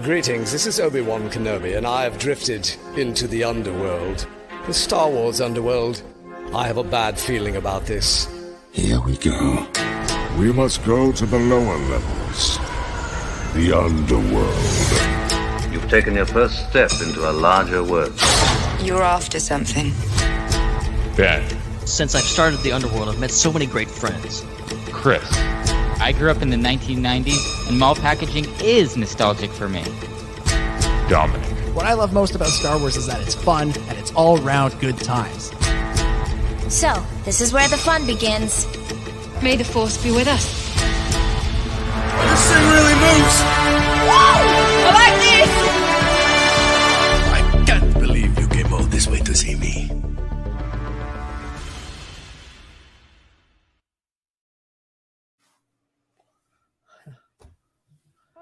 Greetings, this is Obi-Wan Kenobi, and I have drifted into the underworld. The Star Wars underworld. I have a bad feeling about this. Here we go. We must go to the lower levels. The underworld. You've taken your first step into a larger world. You're after something. Ben. Since I've started the underworld, I've met so many great friends. Chris. I grew up in the 1990s, and mall packaging is nostalgic for me. Dominic. What I love most about Star Wars is that it's fun, and it's all-round good times. So, this is where the fun begins. May the Force be with us. This thing really moves! Whoa! I like this! I can't believe you came all this way to see me.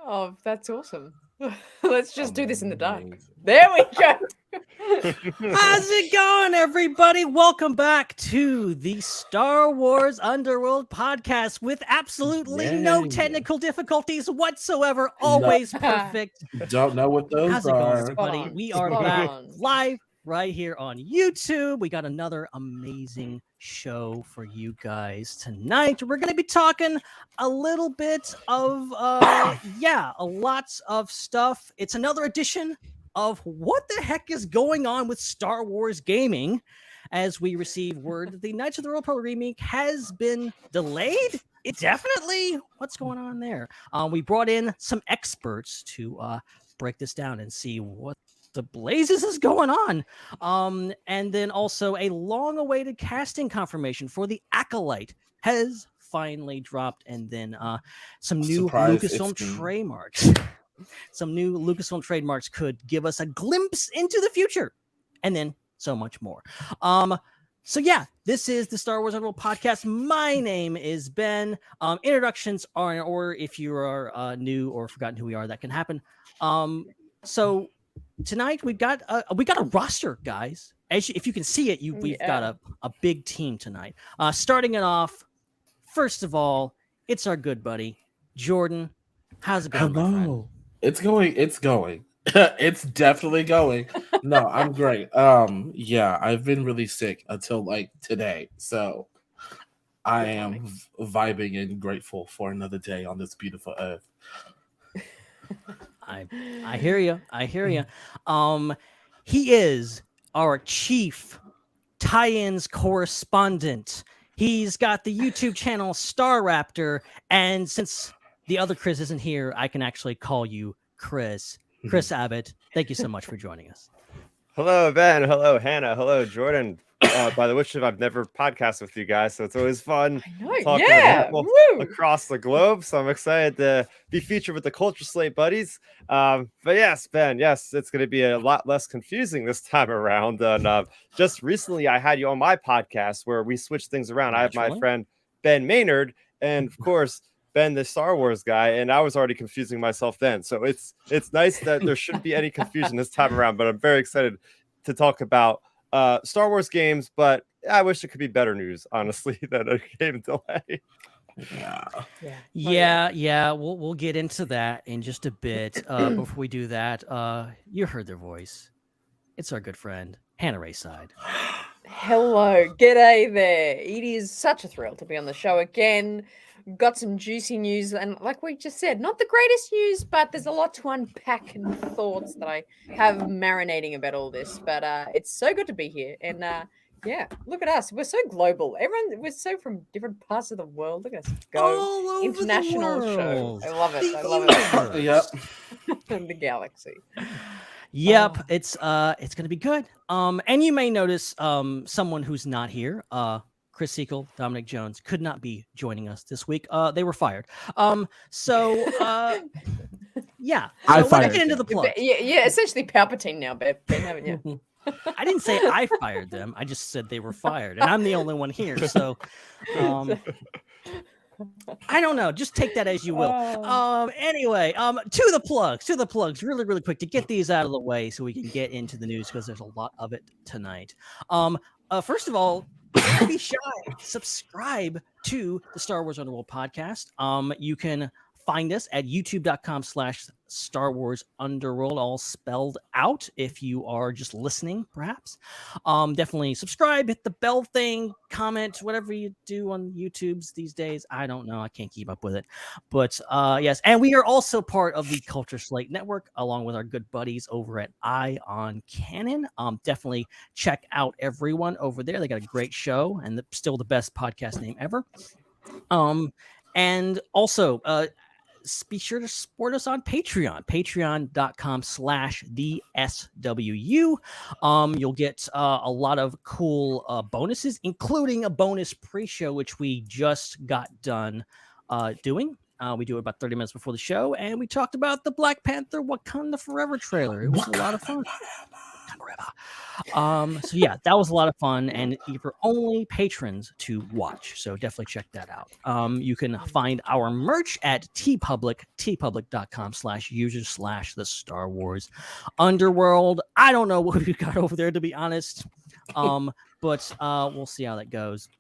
Oh, that's awesome. Let's just do this in the dark. There we go. How's it going, everybody? Welcome back to the Star Wars Underworld podcast with absolutely no technical difficulties whatsoever. Always perfect. Don't know what those How's it are. going, everybody? We are back live right here on YouTube. We got another amazing show for you guys tonight. We're going to be talking a little bit of lots of stuff. It's another edition of what the heck is going on with Star Wars gaming, as we receive word that the Knights of the Old Republic remake has been delayed. It definitely, what's going on there? We brought in some experts to break this down and see what the blazes is going on. And then also a long-awaited casting confirmation for the Acolyte has finally dropped, and then some new Lucasfilm trademarks. Some new Lucasfilm trademarks could give us a glimpse into the future, and then so much more. So yeah, this is the Star Wars Underworld podcast. My name is Ben. Introductions are in order. If you are new or forgotten who we are, that can happen. So tonight we got a roster, guys. If you can see it, we've got a big team tonight. Starting it off, first of all, it's our good buddy Jordan. How's it going? Hello. It's going. It's definitely going. No, I'm great. Yeah, I've been really sick until like today, so I am vibing and grateful for another day on this beautiful earth. I hear you. He is our chief tie-ins correspondent. He's got the YouTube channel Star Raptor, and since the other Chris isn't here, I can actually call you Chris. Chris Abbott, thank you so much for joining us. Hello, Ben. Hello, Hannah. Hello, Jordan. By the which I've never podcasted with you guys, so it's always fun talking to people across the globe. So I'm excited to be featured with the Culture Slate buddies. But yes, Ben, yes, it's going to be a lot less confusing this time around. And just recently, I had you on my podcast where we switched things around. I have my friend Ben Maynard, and of course, Ben, the Star Wars guy, and I was already confusing myself then. So it's nice that there shouldn't be any confusion this time around. But I'm very excited to talk about Star Wars games, but I wish it could be better news, honestly, than a game delay. Yeah. We'll get into that in just a bit. Before we do that, you heard their voice. It's our good friend Hannah Rayside. Hello, g'day there. It is such a thrill to be on the show again. Got some juicy news, and like we just said, not the greatest news, but there's a lot to unpack and thoughts that I have marinating about all this. But it's so good to be here, and look at us. We're so global. We're so from different parts of the world. Look at us go. All over International the world. show. I love it. Yep. The galaxy. Yep, it's gonna be good. And you may notice someone who's not here. Chris Seekell, Dominic Jones could not be joining us this week. They were fired. I fired get into the plot. Yeah, essentially Palpatine now, Ben, haven't you? I didn't say I fired them. I just said they were fired, and I'm the only one here. So, I don't know. Just take that as you will. Anyway, to the plugs, really, really quick to get these out of the way so we can get into the news because there's a lot of it tonight. First of all, don't be shy. Subscribe to the Star Wars Underworld podcast. You can find us at youtube.com/Star Wars Underworld, all spelled out. If you are just listening, perhaps, definitely subscribe, hit the bell thing, comment, whatever you do on YouTube's these days. I don't know. I can't keep up with it. But yes, and we are also part of the Culture Slate Network, along with our good buddies over at Eye on Canon. Definitely check out everyone over there. They got a great show and still the best podcast name ever. And also, be sure to support us on Patreon, patreon.com/the SWU. You'll get a lot of cool bonuses, including a bonus pre-show, which we just got done doing. We do it about 30 minutes before the show, and we talked about the Black Panther Wakanda Forever trailer. It was a lot of fun. So yeah, that was a lot of fun, and for only patrons to watch. So definitely check that out. You can find our merch at tpublic.com/user/the Star Wars Underworld. I don't know what we got over there, to be honest. But we'll see how that goes.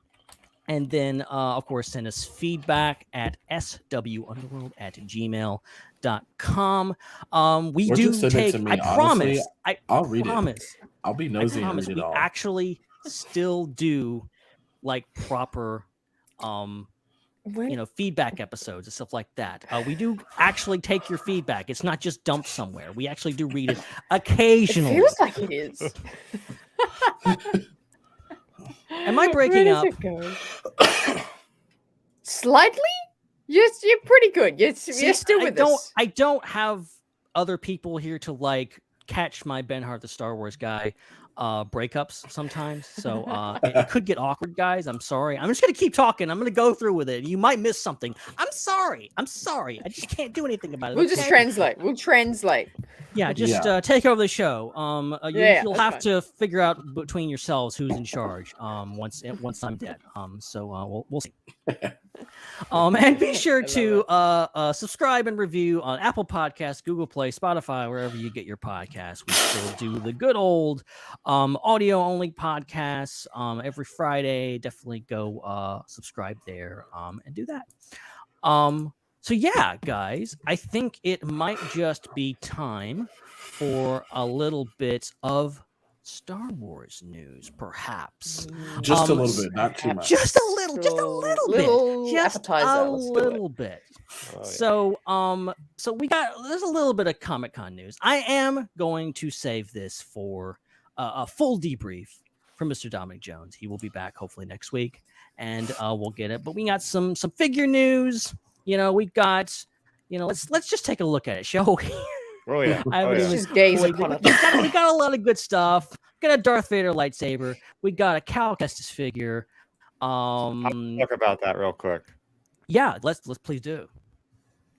And then, of course, send us feedback at swunderworld@gmail.com. We or do just send take, it to me. I Honestly, promise. I'll read promise. it. I'll be nosy and read it all. We actually still do like proper, feedback episodes and stuff like that. We do actually take your feedback. It's not just dumped somewhere. We actually do read it occasionally. It feels like it is. Am I breaking up? Slightly? You're pretty good. You're still with us. I don't have other people here to like catch my Ben Hart the Star Wars guy breakups sometimes. So it could get awkward, guys. I'm sorry. I'm just gonna keep talking. I'm gonna go through with it. You might miss something. I'm sorry. I just can't do anything about it. We'll just translate. We'll translate. Yeah, just take over the show. You'll have to figure out between yourselves who's in charge. Once I'm dead. So we'll see. And be sure to subscribe and review on Apple Podcasts, Google Play, Spotify, wherever you get your podcasts. We still do the good old audio only podcasts every Friday. Definitely go subscribe there and do that. So yeah, guys, I think it might just be time for a little bit of Star Wars news, perhaps. Just a little bit, not too much. Just a little bit. Just a little bit. Oh, yeah. So there's a little bit of Comic-Con news. I am going to save this for a full debrief from Mr. Dominic Jones. He will be back hopefully next week, and we'll get it. But we got some figure news. We got, let's just take a look at it, shall we? Oh yeah. Just gaze upon it. We got a lot of good stuff. We got a Darth Vader lightsaber. We got a Cal Kestis figure. I'll talk about that real quick. Yeah, let's please do.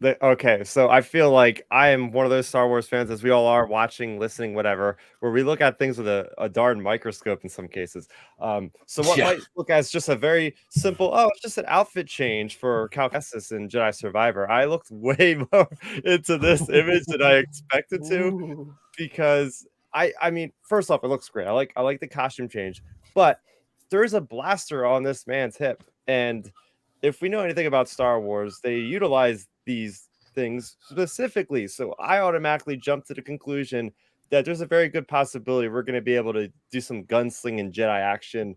Okay, so I feel like I am one of those Star Wars fans, as we all are, watching, listening, whatever, where we look at things with a darn microscope in some cases. So what might look as just a very simple, it's just an outfit change for Cal Kestis in Jedi Survivor. I looked way more into this image than I expected to, because I mean, first off, it looks great. I like the costume change, but there's a blaster on this man's hip, and if we know anything about Star Wars, they utilize these things specifically. So I automatically jumped to the conclusion that there's a very good possibility we're going to be able to do some gunslinging Jedi action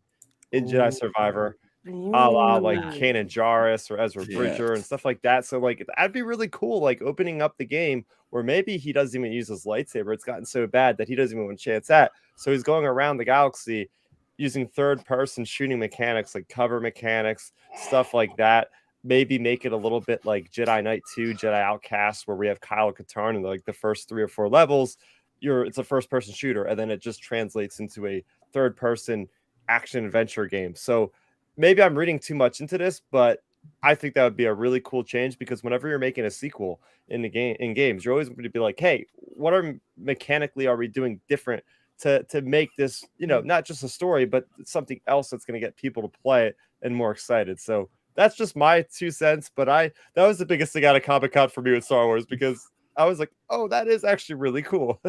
in Jedi Survivor, a la like Kanan Jarrus or Ezra Bridger and stuff like that. So like that'd be really cool, like opening up the game where maybe he doesn't even use his lightsaber. It's gotten so bad that he doesn't even want a chance at. So he's going around the galaxy using third-person shooting mechanics, like cover mechanics, stuff like that. Maybe make it a little bit like Jedi Knight 2, Jedi Outcast, where we have Kyle Katarn in like the first 3 or 4 levels. It's a first-person shooter, and then it just translates into a third-person action adventure game. So maybe I'm reading too much into this, but I think that would be a really cool change, because whenever you're making a sequel in games, you're always going to be like, hey, what mechanically are we doing different to make this, not just a story, but something else that's going to get people to play it and more excited. So that's just my 2 cents, but that was the biggest thing out of Comic-Con for me with Star Wars, because I was like, oh, that is actually really cool.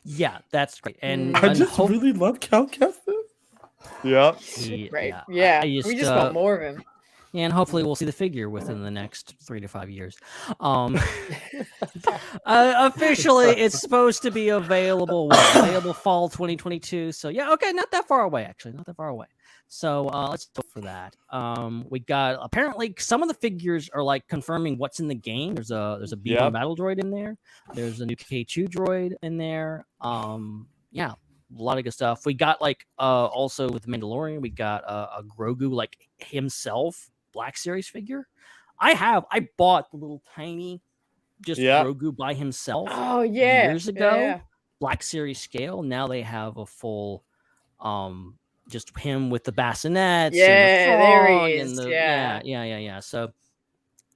Yeah, that's great. And I just really love Cal Kestis. Yeah. Right. Yeah. We just want more of him. and hopefully we'll see the figure within the next 3 to 5 years. Officially, it's supposed to be available fall 2022. So yeah, okay, not that far away actually, not that far away. So let's go for that. We got apparently some of the figures are like confirming what's in the game. There's a B1 battle droid in there. There's a new K2 droid in there. Yeah, a lot of good stuff. We got like also with Mandalorian, we got a Grogu like himself Black Series figure. I bought the little tiny Grogu by himself. Oh yeah, years ago. Yeah. Black Series scale. Now they have a full just him with the bassinets. Yeah, and the there frog he is. And Yeah. So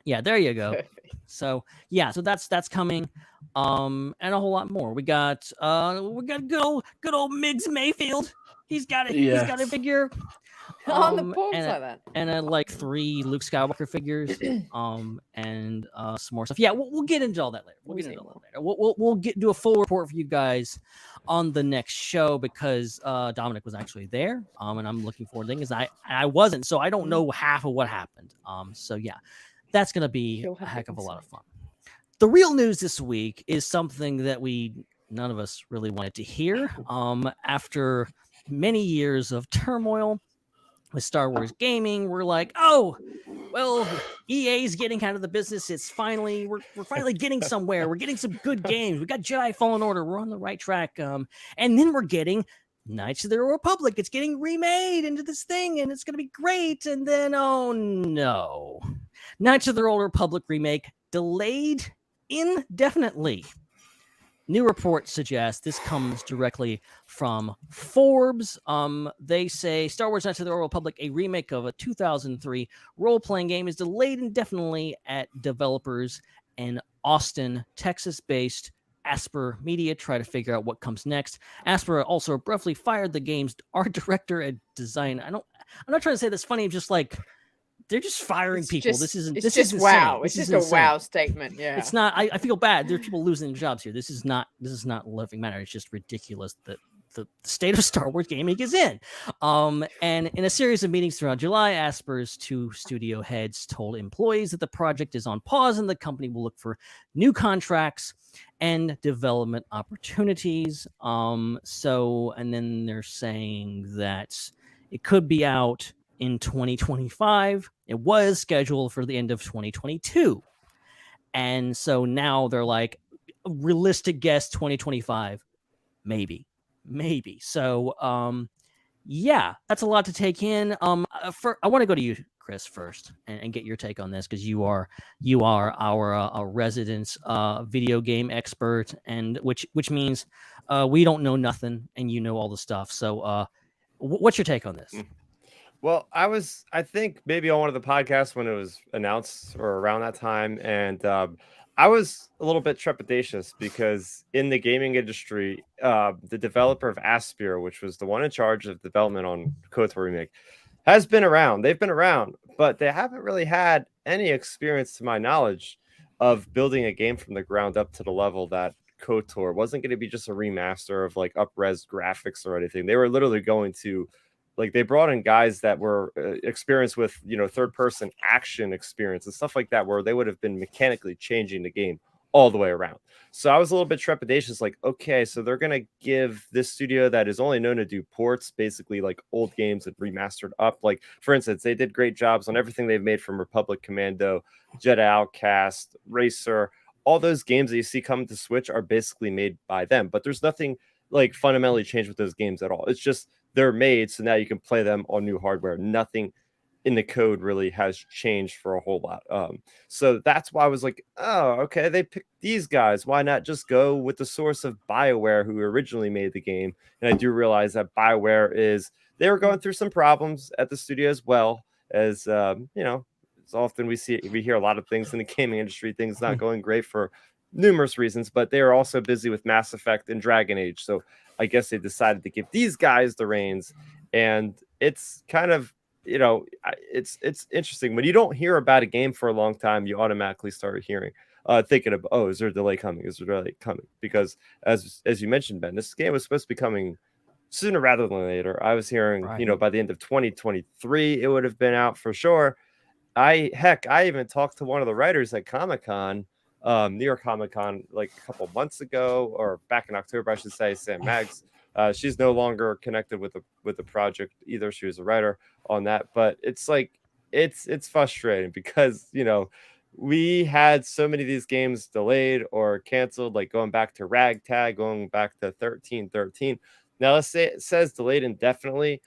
yeah, there you go. So yeah, so that's coming. And a whole lot more. We got good old Miggs Mayfield. He's got it. He's got a figure. On the box like that. And like 3 Luke Skywalker figures. And some more stuff. Yeah, we'll get into all that later. We'll do a full report for you guys on the next show because Dominic was actually there. And I'm looking forward to it because I wasn't, so I don't know half of what happened. So yeah, that's gonna be a heck of a lot of fun. The real news this week is something that none of us really wanted to hear. After many years of turmoil with Star Wars gaming, we're like, oh, well, EA's getting out of the business. It's finally, we're finally getting somewhere. We're getting some good games. We got Jedi Fallen Order. We're on the right track. And then we're getting Knights of the Republic. It's getting remade into this thing, and it's going to be great. And then, oh no, Knights of the Old Republic remake delayed indefinitely. New reports suggest this comes directly from Forbes. They say Star Wars Knights of the Old Republic, a remake of a 2003 role-playing game, is delayed indefinitely at developers in Austin, Texas-based Asper Media try to figure out what comes next. Asper also abruptly fired the game's art director and design. I'm not trying to say that's funny. I'm just like, they're just firing people. This isn't wow. It's just a wow statement. Yeah. It's not. I feel bad. There are people losing jobs here. This is not living matter. It's just ridiculous that the state of Star Wars gaming is in. And in a series of meetings throughout July, Asper's 2 studio heads told employees that the project is on pause and the company will look for new contracts and development opportunities. And then they're saying that it could be out in 2025. It was scheduled for the end of 2022. And so now they're like, realistic guess 2025, maybe. So, yeah, that's a lot to take in. I want to go to you, Chris, first and get your take on this because you are our resident video game expert, and which means we don't know nothing and you know all the stuff. So, what's your take on this? Well, I think maybe on one of the podcasts when it was announced or around that time. And I was a little bit trepidatious because in the gaming industry, the developer of Aspyr, which was the one in charge of development on KOTOR Remake, has been around. They've been around, but they haven't really had any experience, to my knowledge, of building a game from the ground up to the level that KOTOR wasn't going to be just a remaster of like up-res graphics or anything. They were literally going to, like, they brought in guys that were experienced with, third-person action experience and stuff like that, where they would have been mechanically changing the game all the way around. So I was a little bit trepidatious, like, okay, so they're going to give this studio that is only known to do ports, basically like old games and remastered up. Like, for instance, they did great jobs on everything they've made from Republic Commando, Jedi Outcast, Racer. All those games that you see coming to Switch are basically made by them, but there's nothing like fundamentally changed with those games at all. It's just they're made so now you can play them on new hardware. Nothing in the code really has changed for a whole lot. So that's why I was like, oh, okay, they picked these guys. Why not just go with the source of BioWare, who originally made the game? And I do realize that BioWare they were going through some problems at the studio as well as, it's often we hear a lot of things in the gaming industry, things not going great for numerous reasons, but they are also busy with Mass Effect and Dragon Age. So I guess they decided to give these guys the reins. And it's kind of, it's interesting. When you don't hear about a game for a long time, you automatically start thinking of, is there a delay coming? Is there a delay coming? Because as you mentioned, Ben, this game was supposed to be coming sooner rather than later. I was hearing, by the end of 2023, it would have been out for sure. I even talked to one of the writers at Comic-Con, New York Comic-Con, like a couple months ago, or back in October, I should say, Sam Maggs. She's no longer connected with the project either. She was a writer on that, but it's like it's frustrating because we had so many of these games delayed or canceled, like going back to Ragtag, going back to 1313. Now let's say it says delayed indefinitely,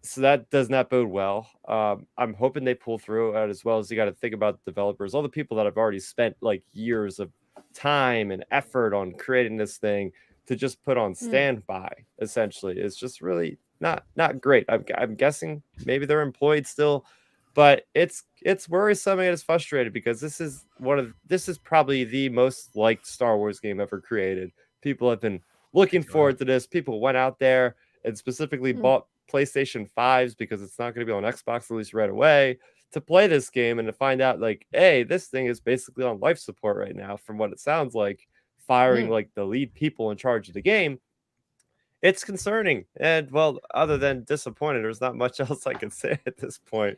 so that does not bode well. I'm hoping they pull through it, as well as you got to think about the developers, all the people that have already spent like years of time and effort on creating this thing to just put on standby. Essentially, it's just really not great. I'm guessing maybe they're employed still, but it's worrisome and it's frustrating because this is probably the most liked Star Wars game ever created. People have been looking forward to this. People went out there and specifically bought PlayStation 5s because it's not going to be on Xbox at least right away to play this game, and to find out like, hey, this thing is basically on life support right now, from what it sounds like, firing like the lead people in charge of the game. It's concerning. And well, other than disappointed, there's not much else I can say at this point.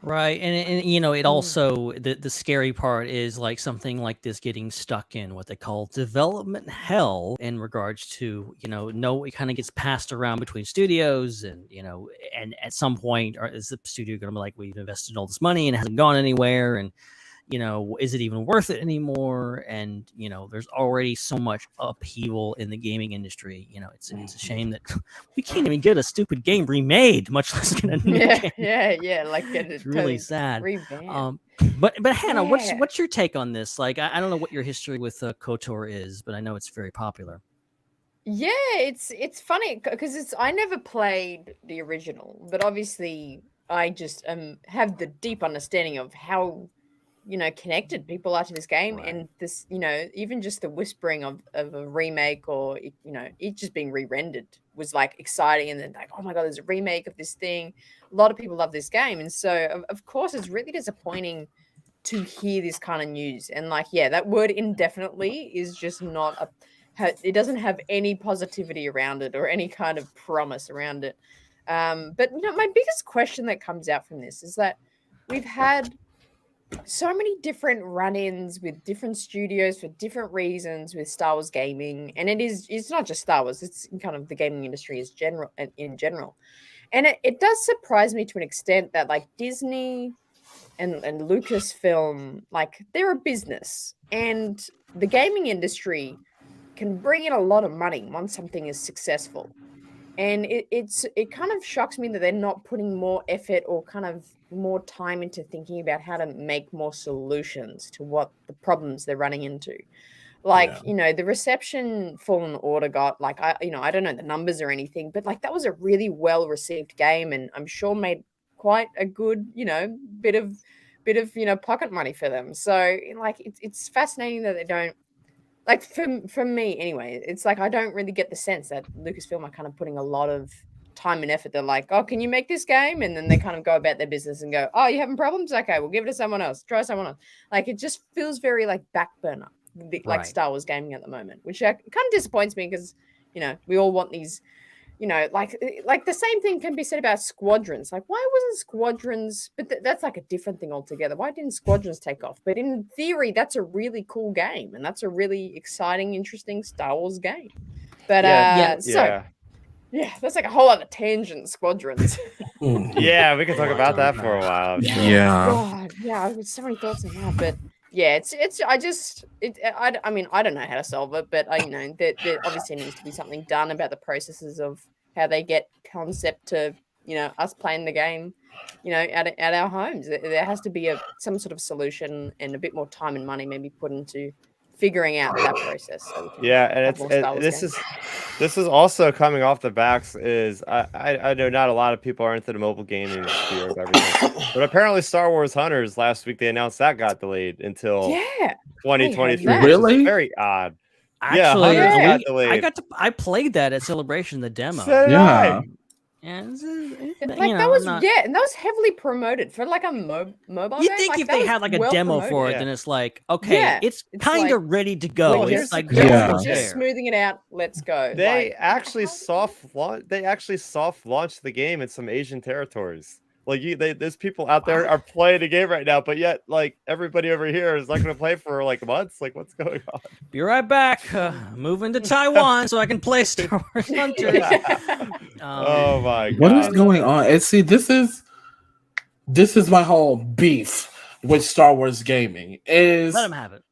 Right. And it also, the scary part is like something like this getting stuck in what they call development hell in regards to, it kind of gets passed around between studios and, and at some point is the studio going to be like, we've invested all this money and it hasn't gone anywhere. And, is it even worth it anymore? And, there's already so much upheaval in the gaming industry. It's a shame that we can't even get a stupid game remade, much less get a new game. Yeah. Like it's really sad. Revamped. But Hannah, what's your take on this? Like, I don't know what your history with KOTOR is, but I know it's very popular. Yeah, it's funny because I never played the original, but obviously I just have the deep understanding of how connected people are to this game, and this, even just the whispering of a remake, or it just being re-rendered was like exciting, and then like, oh my god, there's a remake of this thing. A lot of people love this game, and so of course it's really disappointing to hear this kind of news. And like, yeah, that word indefinitely is just not it doesn't have any positivity around it or any kind of promise around it. But my biggest question that comes out from this is that we've had so many different run-ins with different studios for different reasons with Star Wars gaming, and it's not just Star Wars, it's kind of the gaming industry in general. And it does surprise me to an extent that like Disney and Lucasfilm, like, they're a business, and the gaming industry can bring in a lot of money once something is successful. And it kind of shocks me that they're not putting more effort or kind of more time into thinking about how to make more solutions to what the problems they're running into. Like, the reception Fallen Order got, like, I don't know the numbers or anything, but like that was a really well received game, and I'm sure made quite a good, bit of pocket money for them. So like it's fascinating that they don't, like, for me anyway, it's like I don't really get the sense that Lucasfilm are kind of putting a lot of time and effort. They're like, oh, can you make this game? And then they kind of go about their business and go, oh, you having problems? Okay, we'll give it to someone else. Try someone else. Like, it just feels very like back burner, like Star Wars gaming at the moment, which kind of disappoints me because, we all want these, like the same thing can be said about Squadrons. Like, why wasn't Squadrons, but that's like a different thing altogether. Why didn't Squadrons take off? But in theory, that's a really cool game, and that's a really exciting, interesting Star Wars game. But yeah, that's like a whole other tangent, Squadrons. Yeah, we can talk about that for a while. Yeah. God, yeah, I've got so many thoughts on that, but yeah, I mean, I don't know how to solve it, but I know that there obviously needs to be something done about the processes of how they get concept to, us playing the game, at our homes. There has to be some sort of solution and a bit more time and money maybe put into figuring out that process. So and this is also coming off the backs is I know not a lot of people are into the mobile gaming sphere of everything, but apparently Star Wars Hunters last week they announced that got delayed until 2023. Really? Very odd. Actually, got delayed. I played that at Celebration, the demo. So did I. And that was heavily promoted for like a mobile You game. think like, if they had like a demo promoted. for it, then it's like, okay, it's kind of ready to go. Well, It's like just smoothing it out. Let's go. They actually soft launched the game in some Asian territories. Like there's people out there are playing a game right now, but yet like everybody over here is not going to play for like months. Like what's going on? Be right back. Moving to Taiwan so I can play Star Wars Hunters. Oh my god! What is going on? And see, this is my whole beef with Star Wars gaming. Is let them have it.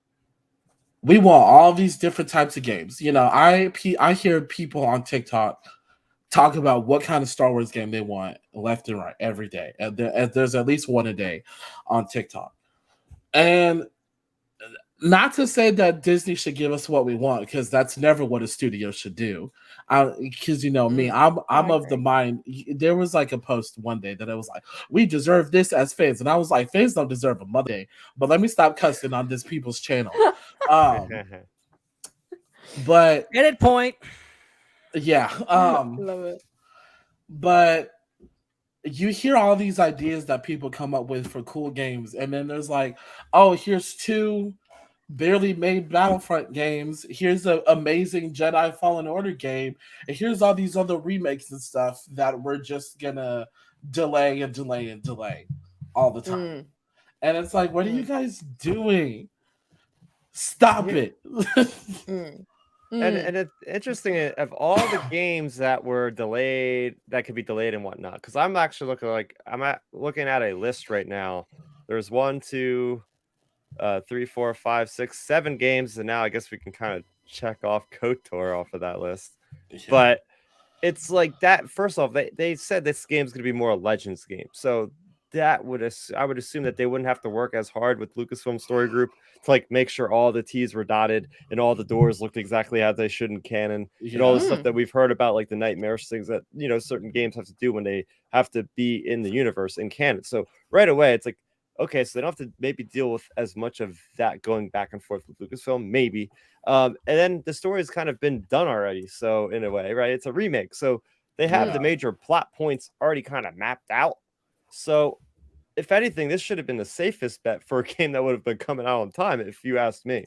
We want all these different types of games. You know, I hear people on TikTok talk about what kind of Star Wars game they want left and right every day. And there's at least one a day on TikTok. And not to say that Disney should give us what we want, because that's never what a studio should do. Because you know me, I'm of the mind. There was like a post one day that I was like, "We deserve this as fans," and I was like, "Fans don't deserve a Mother Day." But let me stop cussing on this people's channel. But get it point. Yeah. Love it. But you hear all these ideas that people come up with for cool games, and then there's like, oh, here's 2 barely made Battlefront games. Here's an amazing Jedi Fallen Order game, and here's all these other remakes and stuff that we're just gonna delay all the time. And it's like, what are you guys doing? Stop it. And it's interesting of all the games that were delayed, that could be delayed and whatnot. Because I'm actually looking at a list right now. There's 1, 2, 3, 4, 5, 6, 7 games, and now I guess we can kind of check off KOTOR off of that list. Yeah. But it's like that. First off, they said this game's going to be more a Legends game, so that I would assume that they wouldn't have to work as hard with Lucasfilm Story Group to like make sure all the T's were dotted and all the doors looked exactly as they should in canon, and all the stuff that we've heard about, like the nightmarish things that certain games have to do when they have to be in the universe in canon. So right away, it's like, okay, so they don't have to maybe deal with as much of that going back and forth with Lucasfilm, maybe. And then the story has kind of been done already. So in a way, right, it's a remake, so they have the major plot points already kind of mapped out. So, if anything, this should have been the safest bet for a game that would have been coming out on time, if you asked me.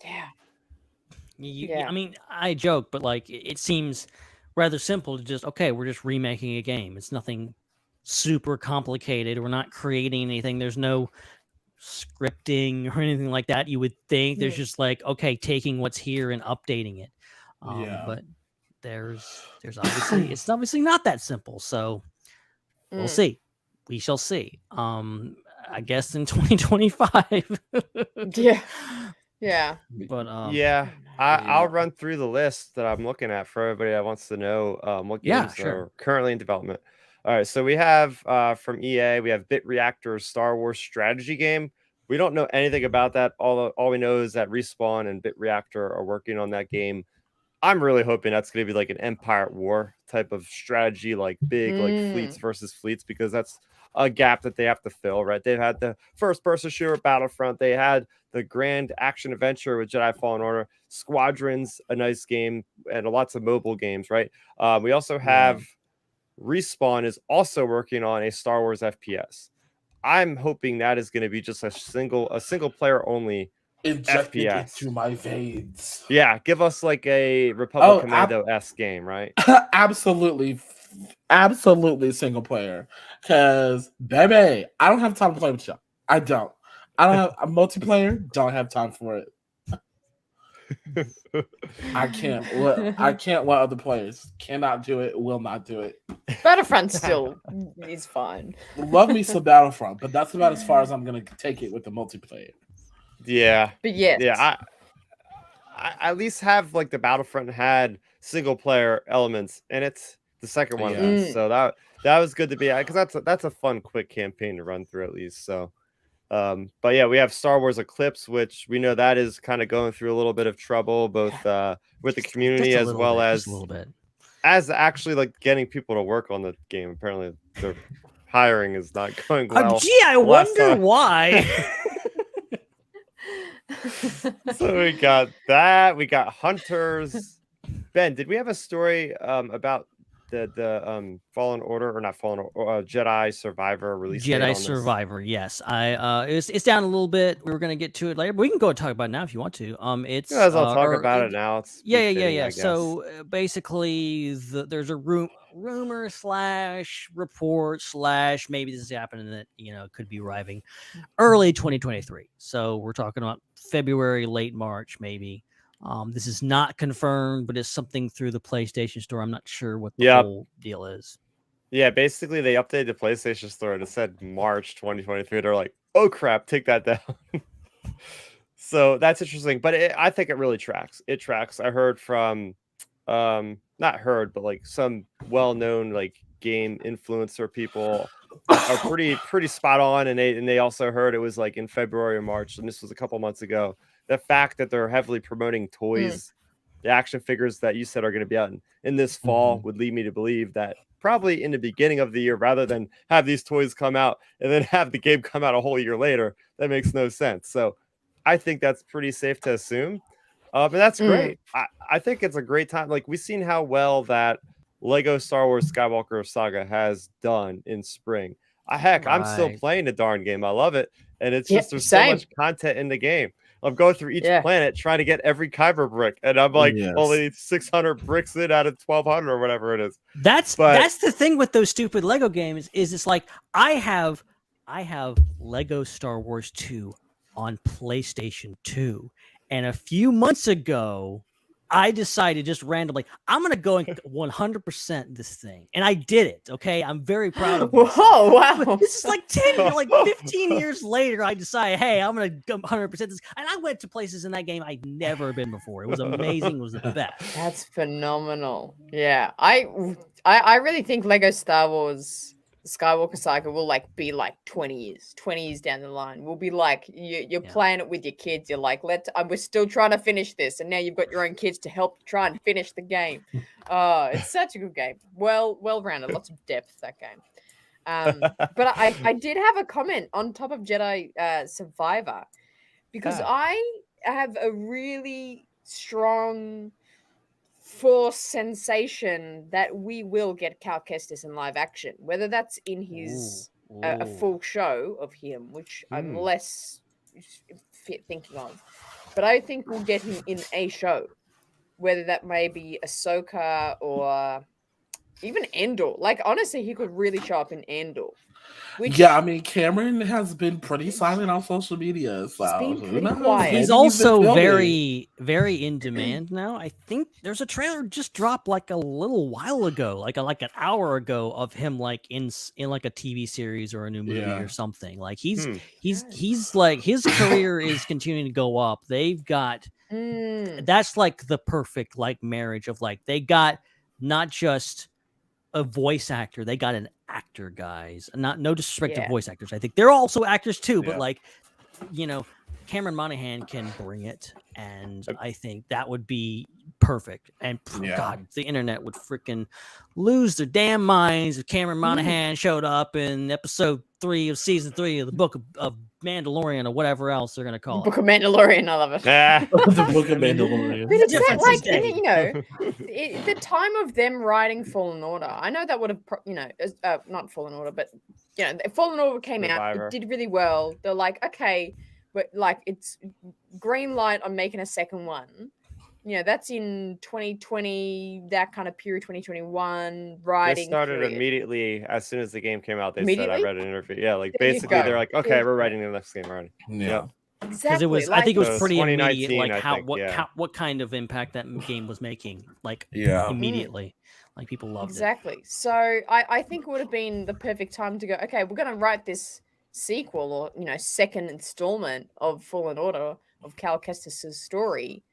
Yeah. I mean, I joke, but like it seems rather simple to just, okay, we're just remaking a game. It's nothing super complicated. We're not creating anything. There's no scripting or anything like that. You would think there's just like, okay, taking what's here and updating it. But there's obviously it's obviously not that simple. So we'll see. We shall see. I guess in 2025. Yeah. But I'll run through the list that I'm looking at for everybody that wants to know what games are currently in development. All right, so we have from EA, we have Bit Reactor's Star Wars strategy game. We don't know anything about that. All we know is that Respawn and Bit Reactor are working on that game. I'm really hoping that's going to be like an Empire at War type of strategy, like big, like fleets versus fleets, because that's a gap that they have to fill, right? They've had the first-person shooter Battlefront. They had the grand action adventure with Jedi Fallen Order. Squadrons, a nice game, and lots of mobile games, right? We also have Respawn is also working on a Star Wars FPS. I'm hoping that is going to be just a single player only injected FPS into my veins. Yeah, give us like a Republic Commando-esque game, right? Absolutely single player. Because, baby, I don't have time to play with you. I don't have a multiplayer. Don't have time for it. I can't let other players. Cannot do it. Will not do it. Battlefront still is fine. Love me some Battlefront, but that's about as far as I'm gonna take it with the multiplayer. Yeah, but yeah. I at least have like the Battlefront had single player elements, and it's the second one. So that was good to be, because that's a fun, quick campaign to run through at least. So. But yeah, we have Star Wars Eclipse, which we know that is kind of going through a little bit of trouble, both with the community as well as a little bit, as actually like getting people to work on the game. Apparently, their hiring is not going well. I wonder why. So we got that. We got Hunters. Ben, did we have a story about the Fallen Order, or not Fallen Order, Jedi Survivor release date on Jedi this? Survivor, yes. It's down a little bit. We were gonna get to it later, but we can go and talk about it now if you want to. It's You guys all talk about it now. It's yeah. I So basically, there's a rumor / report / maybe this is happening that could be arriving early 2023. So we're talking about February, late March, maybe. This is not confirmed, but it's something through the PlayStation Store. I'm not sure what the whole deal is. Yeah, basically they updated the PlayStation Store and it said March 2023. They're like, oh crap, take that down. So that's interesting, but I think it really tracks. It tracks. I heard from, not heard, but like some well-known like game influencer people are pretty spot on, and they also heard it was like in February or March, and this was a couple months ago. The fact that they're heavily promoting toys, the action figures that you said are going to be out in this fall would lead me to believe that probably in the beginning of the year, rather than have these toys come out and then have the game come out a whole year later. That makes no sense. So I think that's pretty safe to assume. But that's great. I think it's a great time. Like, we've seen how well that Lego Star Wars Skywalker Saga has done in spring. Heck, I'm still playing the darn game. I love it. And it's just, there's so much content in the game. I'm going through each planet trying to get every Kyber brick, and I'm like only 600 bricks in out of 1,200 or whatever it is. That's the thing with those stupid Lego games is it's like I have Lego Star Wars 2 on PlayStation 2, and a few months ago I decided just randomly I'm going to go and 100% this thing, and I did it. Okay, I'm very proud of myself. Whoa, wow! But this is like 15 years later. I decided, hey, I'm going to 100% this, and I went to places in that game I'd never been before. It was amazing. It was the best. That's phenomenal. Yeah, I really think Lego Star Wars Skywalker Saga will be 20 years down the line. We'll be like, you're playing it with your kids. You're like, we're still trying to finish this, and now you've got your own kids to help try and finish the game. It's such a good game. Well rounded, lots of depth, that game. But I did have a comment on top of Jedi Survivor, because I have a really strong force sensation that we will get Cal Kestis in live action, whether that's in his a full show of him, which I'm less thinking of, but I think we'll get him in a show, whether that may be Ahsoka or even Andor. Like, honestly, he could really show up in Andor. Yeah, I mean, Cameron has been pretty silent on social media. So he's also very, very in demand now. I think there's a trailer just dropped like a little while ago, like an hour ago, of him like in like a TV series or a new movie or something. Like he's like, his career is continuing to go up. They've got that's like the perfect like marriage of like, they got not just a voice actor, they got an actor, guys. No disrespect to voice actors, I think they're also actors too, but like, Cameron Monaghan can bring it, and I think that would be perfect. And God, the internet would freaking lose their damn minds if Cameron Monaghan showed up in episode 3 of season 3 of the Book of Mandalorian or whatever else they're gonna call it. Book of Mandalorian, I love it. The Book of Mandalorian. But it's the time of them writing Fallen Order. I know that would have, not Fallen Order, but Fallen Order came out. It did really well. They're like, okay, but like, it's green light on making a second one. That's in 2020, that kind of period, 2021 writing. They started period. Immediately as soon as the game came out. They said, I read an interview. Yeah, like basically they're like, okay, we're writing the next game already. Yeah. Exactly. It was, I think it was pretty immediate, like what kind of impact that game was making, like immediately. Like, people loved it. So I think it would have been the perfect time to go, okay, we're going to write this sequel or, second installment of Fallen Order, of Cal Kestis' story.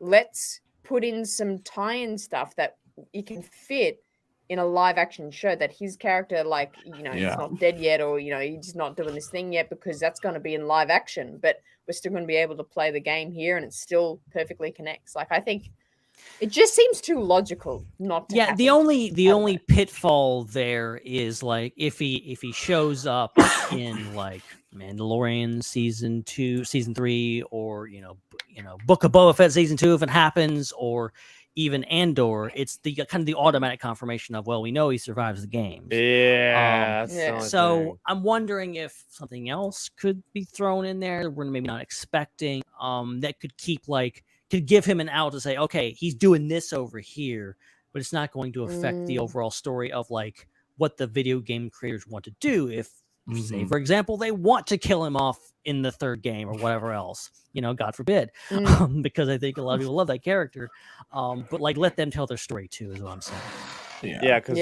Let's put in some tie-in stuff that it can fit in a live action show, that his character, like, he's not dead yet, or, he's not doing this thing yet, because that's going to be in live action, but we're still going to be able to play the game here and it still perfectly connects. Like, I think it just seems too logical not to happen. The only pitfall there is, like, if he shows up in like Mandalorian season 2, season 3, or Book of Boba Fett season 2, if it happens, or even Andor, it's the kind of the automatic confirmation of, well, we know he survives the games. Yeah. So I'm wondering if something else could be thrown in there we're maybe not expecting. That could could give him an out to say, okay, he's doing this over here, but it's not going to affect the overall story of like what the video game creators want to do. If, say, for example, they want to kill him off in the third game or whatever else, God forbid, because I think a lot of people love that character. But like, let them tell their story too, is what I'm saying. Yeah, because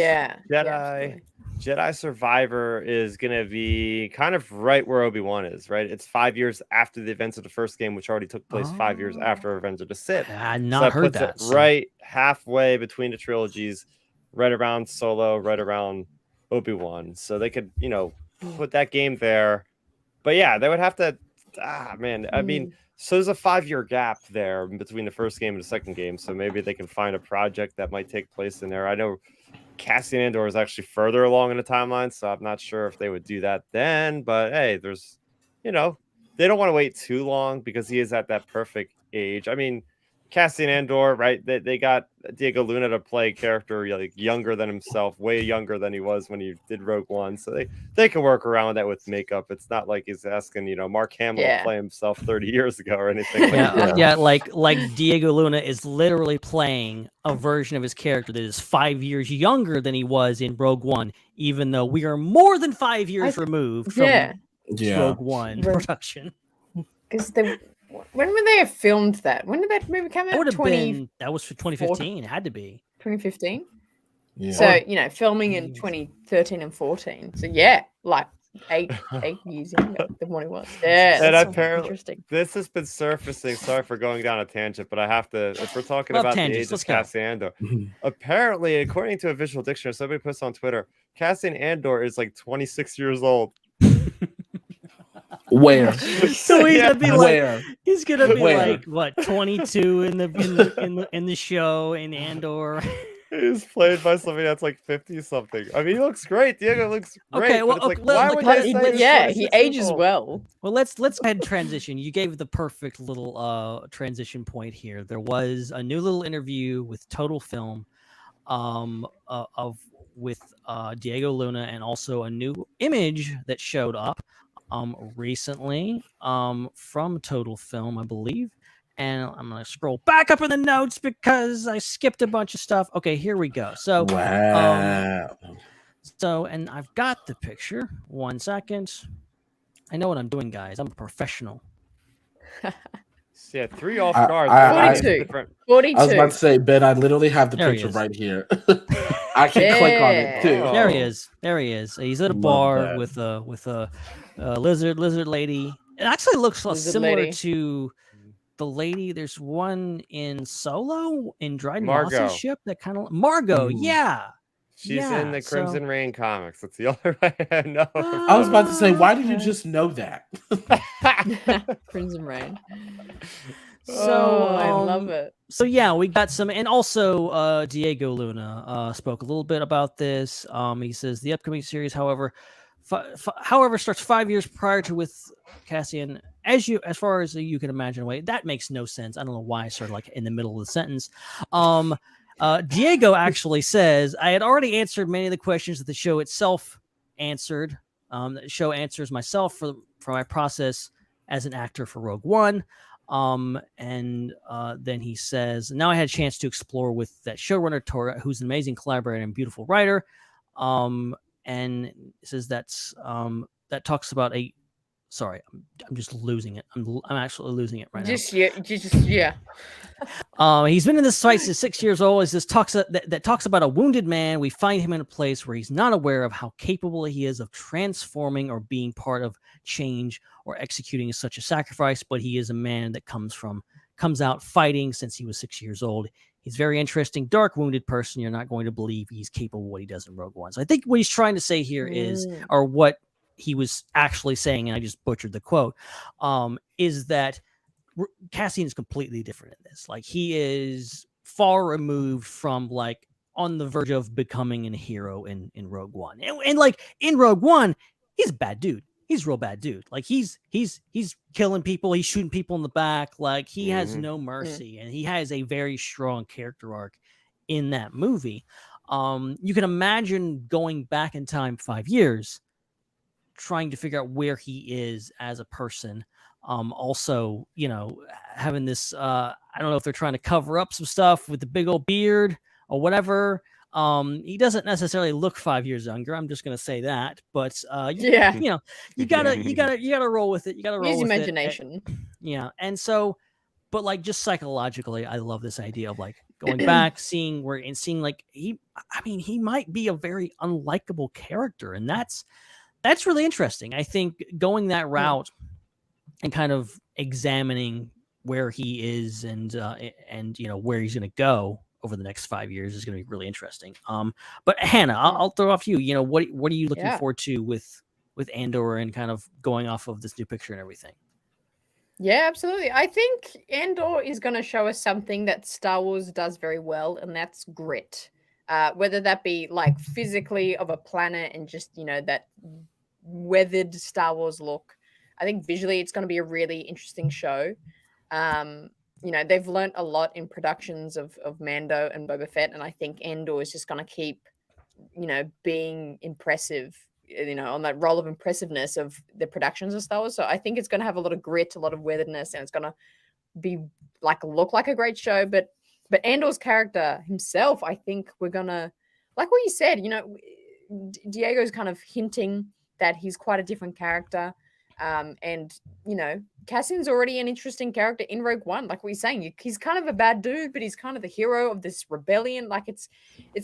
Jedi Survivor is going to be kind of right where Obi-Wan is, right? It's 5 years after the events of the first game, which already took place 5 years after Revenge of the Sith. I had not heard that. Right halfway between the trilogies, right around Solo, right around Obi-Wan. So they could, put that game there. But yeah, they would have to, I mean, so there's a 5-year gap there between the first game and the second game. So maybe they can find a project that might take place in there. I know Cassian Andor is actually further along in the timeline, so I'm not sure if they would do that then. But hey, there's, they don't want to wait too long because he is at that perfect age. I mean, Cassian Andor, right? They got Diego Luna to play a character like younger than himself, way younger than he was when he did Rogue One. So they can work around that with makeup. It's not like he's asking, Mark Hamill to play himself 30 years ago or anything like that. Yeah, like Diego Luna is literally playing a version of his character that is 5 years younger than he was in Rogue One, even though we are more than 5 years removed from Rogue One production. Because when would they have filmed that? When did that movie come out? That was for 2015. It had to be 2015. Yeah. So filming in 2013 and 14. So like 8 years younger than what he was. Yeah, and that's apparently interesting. This has been surfacing. Sorry for going down a tangent, but I have to. If we're talking about the age of Cassian Andor, apparently, according to a visual dictionary, somebody puts on Twitter, Cassian Andor is like 26 years old. Where? So he's gonna be like what 22 in the show in Andor. He's played by somebody that's like 50 something. I mean, he looks great. Diego looks great. Okay, well, he ages well. Well, let's go ahead and transition. You gave the perfect little transition point here. There was a new little interview with Total Film, with Diego Luna, and also a new image that showed up recently from Total Film, I believe. And I'm going to scroll back up in the notes because I skipped a bunch of stuff. Okay, here we go. So, wow. And I've got the picture. 1 second. I know what I'm doing, guys. I'm a professional. Yeah, 3 off guard. 42. I was about to say, Ben, I literally have the picture right here. I can click on it too. There he is. He's at a bar with a lizard lady. It actually looks similar to the lady. There's one in Solo in Dryden Moss's ship that kind of Margot. Yeah. She's in the Crimson Rain comics. That's the only way I know. I was about to say, why did you just know that? Crimson Rain. So I love it. So yeah, we got some, and also Diego Luna spoke a little bit about this. He says the upcoming series, however, starts 5 years prior to with Cassian. As far as you can imagine, that makes no sense. I don't know why I started like in the middle of the sentence. Diego actually says, I had already answered many of the questions that the show itself answered. The show answers myself for my process as an actor for Rogue One. And then he says, now I had a chance to explore with that showrunner, Tora, who's an amazing collaborator and beautiful writer. And says that talks about sorry, I'm just losing it. I'm actually losing it right now. He's been in this fight since 6 years old. Is this talks about a wounded man? We find him in a place where he's not aware of how capable he is of transforming or being part of change or executing such a sacrifice. But he is a man that comes out fighting since he was 6 years old. He's very interesting, dark, wounded person. You're not going to believe he's capable of what he does in Rogue One. So I think what he's trying to say here or what he was actually saying, and I just butchered the quote, is that Cassian is completely different in this. Like, he is far removed from, like, on the verge of becoming a hero in Rogue One. And like, in Rogue One, he's a bad dude. he's a real bad dude. Like he's killing people, he's shooting people in the back, like he has no mercy, and he has a very strong character arc in that movie. You can imagine going back in time 5 years, trying to figure out where he is as a person. Also, you know, having this, I don't know if they're trying to cover up some stuff with the big old beard or whatever. He doesn't necessarily look 5 years younger. I'm just gonna say that, but you know, you gotta roll with it. You gotta roll Use with imagination. Yeah, and so, but like just psychologically, I love this idea of like going back, seeing like he might be a very unlikable character, and that's really interesting. I think going that route and kind of examining where he is and you know where he's going to go over the next 5 years is going to be really interesting. But Hannah, I'll throw off you. You know, what are you looking forward to with Andor and kind of going off of this new picture and everything? Yeah, absolutely. I think Andor is going to show us something that Star Wars does very well, and that's grit. Whether that be like physically of a planet and just, you know, that weathered Star Wars look. I think visually it's going to be a really interesting show. You know, they've learnt a lot in productions of Mando and Boba Fett, and I think Andor is just going to keep, you know, being impressive, you know, on that role of impressiveness of the productions of Star Wars. So I think it's going to have a lot of grit, a lot of weatheredness, and it's going to be like look like a great show. But Andor's character himself, I think we're going to, like what you said, you know, Diego's kind of hinting that he's quite a different character. And, you know, Cassian's already an interesting character in Rogue One. Like what you're saying, he's kind of a bad dude, but he's kind of the hero of this rebellion. Like it's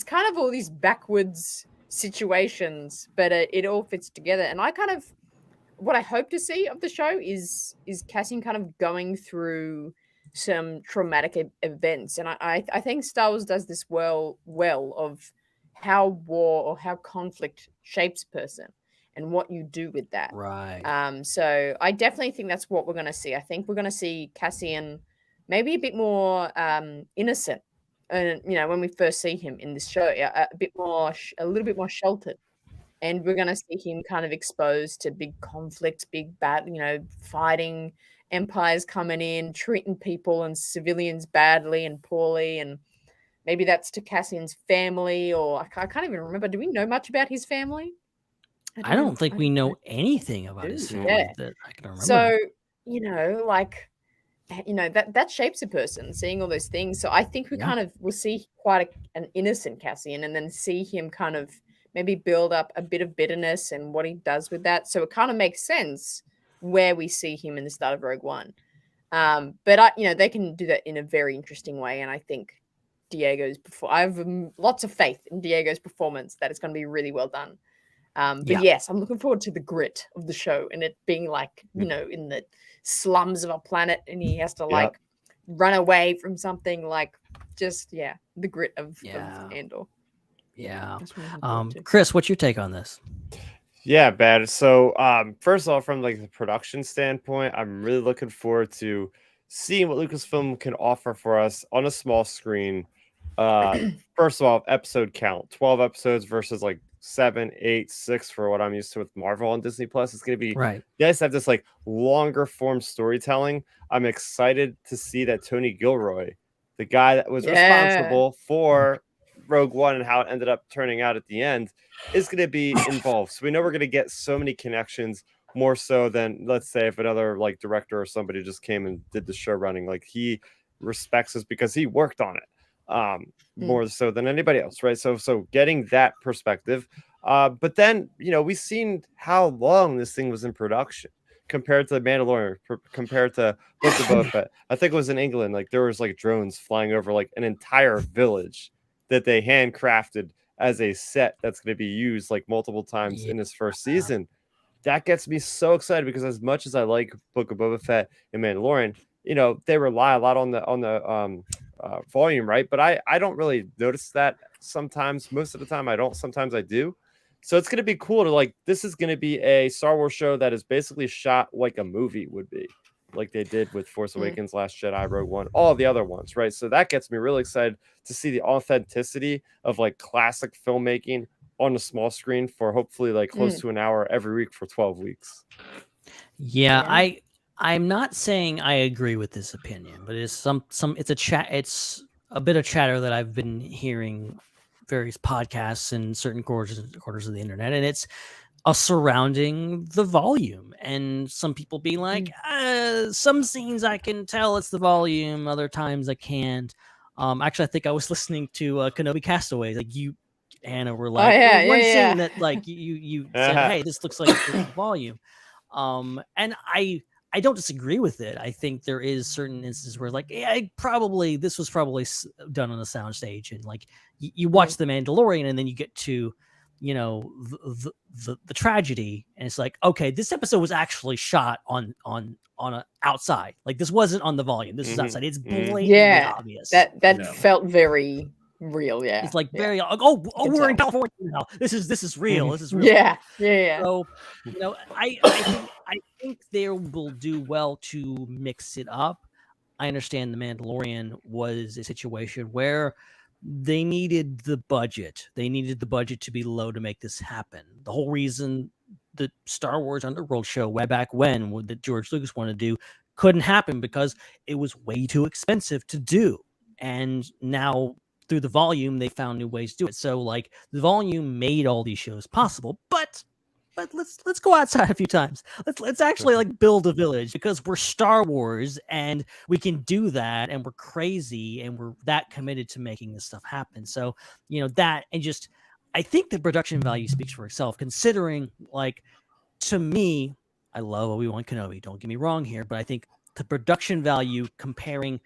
kind of all these backwards situations, but it all fits together. And I kind of, what I hope to see of the show is Cassian kind of going through some traumatic events. And I think Star Wars does this well of how war or how conflict shapes a person and what you do with that. Right. So I definitely think that's what we're going to see. I think we're going to see Cassian maybe a bit more innocent. And, you know, when we first see him in this show, a little bit more sheltered. And we're going to see him kind of exposed to big conflicts, big bad, you know, fighting, empires coming in, treating people and civilians badly and poorly. And maybe that's to Cassian's family, or I can't even remember. Do we know much about his family? I don't think we know anything about his family that I can remember. So, you know, like, you know, that shapes a person, seeing all those things. So I think we kind of will see quite an innocent Cassian, and then see him kind of maybe build up a bit of bitterness and what he does with that. So it kind of makes sense where we see him in the start of Rogue One. But you know, they can do that in a very interesting way. And I think I have lots of faith in Diego's performance, that it's going to be really well done. But yes, I'm looking forward to the grit of the show and it being like, you know, in the slums of a planet, and he has to like run away from something, like just the grit of Andor. Yeah. Chris, what's your take on this? Yeah, bad. So first off, from like the production standpoint, I'm really looking forward to seeing what Lucasfilm can offer for us on a small screen. First of all, episode count, 12 episodes versus like 7, 8, 6 for what I'm used to with Marvel on Disney Plus. It's going to be nice to have this like longer form storytelling. I'm excited to see that Tony Gilroy, the guy that was responsible for Rogue One and how it ended up turning out at the end, is going to be involved. So we know we're going to get so many connections, more so than, let's say, if another like director or somebody just came and did the show running. Like, he respects us because he worked on it more so than anybody else, right? So getting that perspective. But then, you know, we've seen how long this thing was in production compared to The Mandalorian, compared to Book of Boba Fett. I think it was in England. Like, there was like drones flying over like an entire village that they handcrafted as a set that's going to be used like multiple times in this first season. That gets me so excited, because as much as I like Book of Boba Fett and Mandalorian, you know, they rely a lot on the volume, right? But I don't really notice that sometimes. Most of the time I don't. Sometimes I do. So it's going to be cool to like, this is going to be a Star Wars show that is basically shot like a movie would be, like they did with Force Awakens, Last Jedi, Rogue One, all the other ones, right? So that gets me really excited to see the authenticity of like classic filmmaking on a small screen for hopefully like close to an hour every week for 12 weeks. Yeah, I'm not saying I agree with this opinion, but it's it's a bit of chatter that I've been hearing various podcasts and certain quarters of the internet, and it's surrounding the volume, and some people being like, some scenes I can tell it's the volume, other times I can't. Actually, I think I was listening to Kenobi Castaways, like you, Hannah, were like, one scene that like you said, hey, this looks like it's the volume. And I don't disagree with it. I think there is certain instances where like, this was probably done on a soundstage, and like you watch The Mandalorian, and then you get to, you know, the tragedy, and it's like, okay, this episode was actually shot on a outside. Like this wasn't on the volume. This is outside. It's blatantly obvious. That felt very real. Yeah, it's like very we're in California now. This is real. This is real. Yeah. So, you know, I think they will do well to mix it up. I understand The Mandalorian was a situation where they needed the budget. They needed the budget to be low to make this happen. The whole reason the Star Wars Underworld show way back when that George Lucas wanted to do couldn't happen because it was way too expensive to do. And now through the volume, they found new ways to do it. So like the volume made all these shows possible, but let's go outside a few times. Let's actually like build a village, because we're Star Wars and we can do that, and we're crazy and we're that committed to making this stuff happen. So, you know, that, and just I think the production value speaks for itself, considering, like, to me, I love Obi-Wan Kenobi, don't get me wrong here, but I think the production value comparing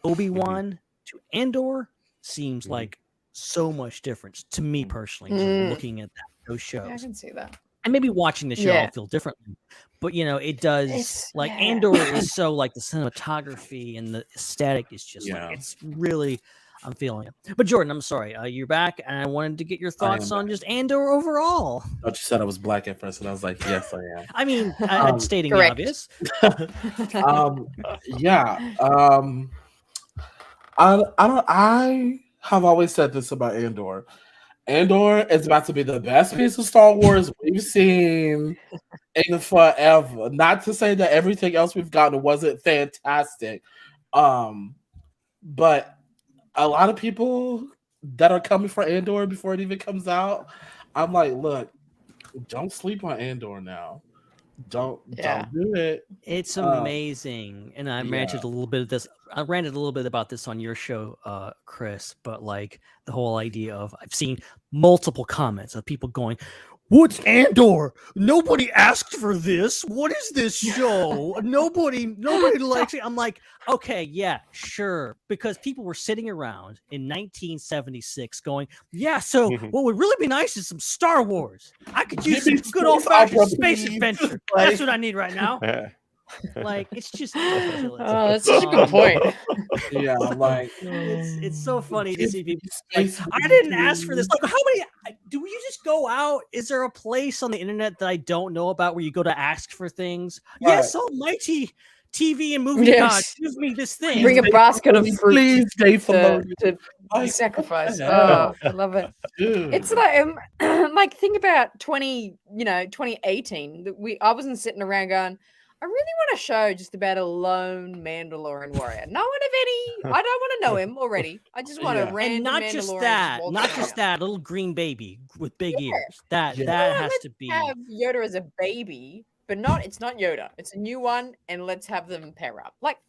Obi-Wan to Andor seems like so much difference to me personally, just looking at those shows. Yeah, I can see that. And maybe watching the show, I'll feel differently. But, you know, it does, Andor is so, like, the cinematography and the aesthetic is just, like, it's really, I'm feeling it. But, Jordan, I'm sorry. You're back, and I wanted to get your thoughts on just Andor overall. I thought you said I was black at first, and I was like, yes, I am. I mean, I'm stating the obvious. I have always said this about Andor. Andor is about to be the best piece of Star Wars we've seen in forever. Not to say that everything else we've gotten wasn't fantastic, but a lot of people that are coming for Andor before it even comes out, I'm like, look, don't sleep on Andor now. Don't do it. It's amazing. And I ranted a little bit of this. I ranted a little bit about this on your show, Chris, but like the whole idea of, I've seen multiple comments of people going, what's Andor? Nobody asked for this. What is this show? Nobody likes it. I'm like, okay, yeah, sure. Because people were sitting around in 1976 going, yeah, so what would really be nice is some Star Wars. I could use some good old-fashioned space adventure. That's what I need right now. Like, it's just ridiculous. Oh, that's such a good point. Yeah, like it's so funny to see people like, I didn't ask for this. Like, how many do you just go out? Is there a place on the internet that I don't know about where you go to ask for things? Right. Yes, almighty TV and movie god, give me this thing. Bring a basket of fruit, please, Dave, to sacrifice. Oh, I love it. It's like like think about 2018. I wasn't sitting around going, I really want a show just about a lone Mandalorian warrior. No one of any. I don't want to know him already. I just want a random. And not Mandalorian just that little green baby with big ears. That has to be. Have Yoda as a baby, but it's not Yoda. It's a new one, and let's have them pair up. Like,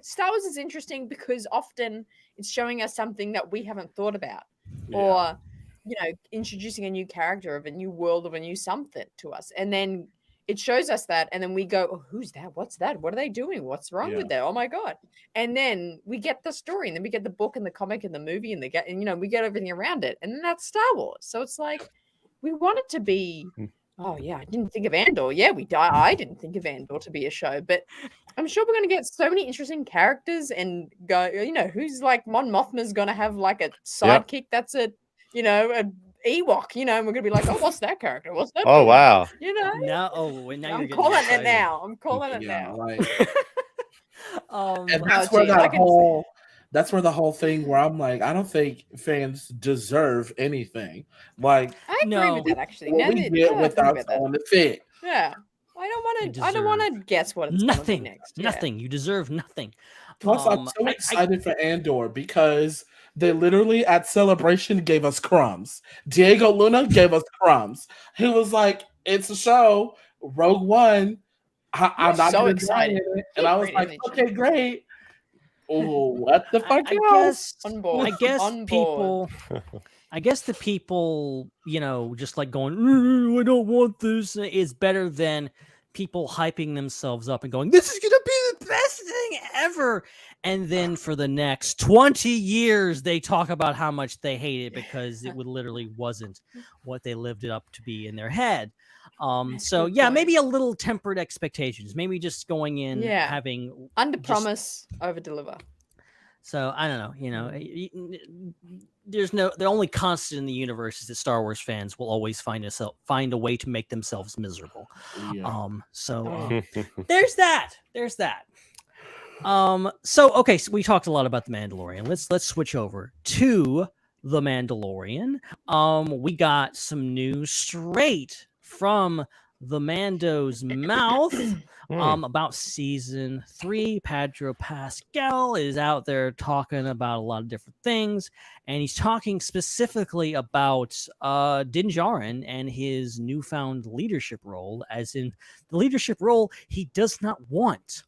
Star Wars is interesting because often it's showing us something that we haven't thought about, or introducing a new character of a new world of a new something to us, and then it shows us that, and then we go, oh, who's that? What's that? What are they doing? What's wrong with that? Oh my God. And then we get the story, and then we get the book and the comic and the movie and we get everything around it. And then that's Star Wars. So it's like, we want it to be, oh yeah, I didn't think of Andor. Yeah, I didn't think of Andor to be a show, but I'm sure we're going to get so many interesting characters, and go, who's like Mon Mothma's going to have like a sidekick that's a Ewok, and we're gonna be like, oh, what's that character? What's that? Oh, wow. Now I'm calling it now. I'm calling it now. Like, and that's where that that's where the whole thing where I'm like, I don't think fans deserve anything. Like, I agree with that actually. what Now we that get I think without about that. on the fit. Yeah. I don't want to guess what it's going to be next. Nothing. You deserve nothing. Plus, I'm so excited for Andor because they literally at Celebration gave us crumbs. Diego Luna gave us crumbs. He was like, "It's a show, Rogue One. I'm not so gonna excited. die in it." And I was like, "Okay, great." Oh, what the fuck else? I guess the people, just like going, I don't want this, is better than people hyping themselves up and going, this is gonna be the best thing ever. And then for the next 20 years, they talk about how much they hate it because it literally wasn't what they lived it up to be in their head. So yeah, maybe a little tempered expectations. Maybe just going in having under promise, over deliver. So I don't know. The only constant in the universe is that Star Wars fans will always find a way to make themselves miserable. Yeah. There's that. So we talked a lot about the Mandalorian. Let's switch over to the Mandalorian. We got some news straight from the Mando's mouth about season 3. Pedro Pascal is out there talking about a lot of different things, and he's talking specifically about Din Djarin and his newfound leadership role, as in the leadership role he does not want.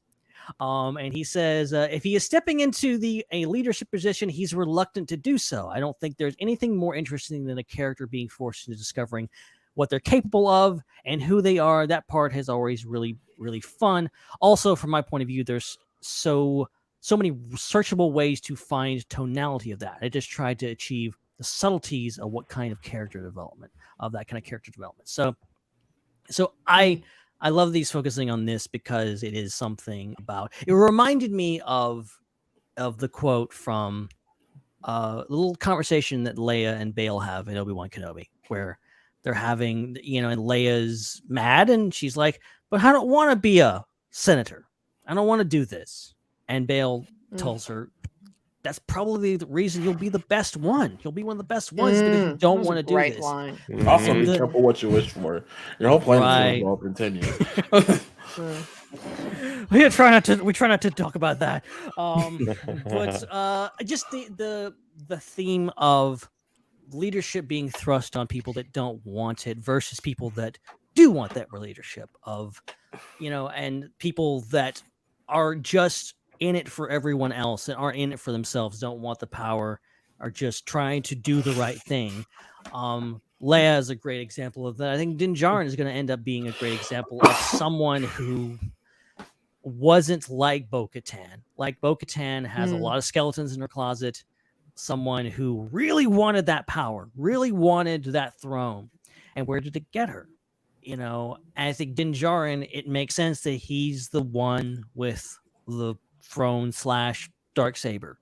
And he says if he is stepping into a leadership position, he's reluctant to do so. I don't think there's anything more interesting than a character being forced into discovering what they're capable of and who they are. That part has always really, really fun. Also, from my point of view, there's so many searchable ways to find tonality of that. I just tried to achieve the subtleties of what kind of character development, of that kind of character development. So I love these focusing on this because it is something about, it reminded me of the quote from a little conversation that Leia and Bail have in Obi-Wan Kenobi, where they're having, and Leia's mad and she's like, but I don't want to be a senator. I don't want to do this. And Bail tells her, that's probably the reason you'll be the best one. You'll be one of the best ones because you don't want to do this. Line. Also, be careful what you wish for. Your whole plan is going to continue. We try not to talk about that. But just the theme of leadership being thrust on people that don't want it versus people that do want that leadership, of, and people that are just in it for everyone else and aren't in it for themselves, don't want the power, are just trying to do the right thing. Leia is a great example of that. I think Din Djarin is going to end up being a great example of someone who wasn't like Bo-Katan. Like Bo-Katan has a lot of skeletons in her closet. Someone who really wanted that power, really wanted that throne. And where did it get her? And I think Din Djarin, it makes sense that he's the one with the throne / Darksaber.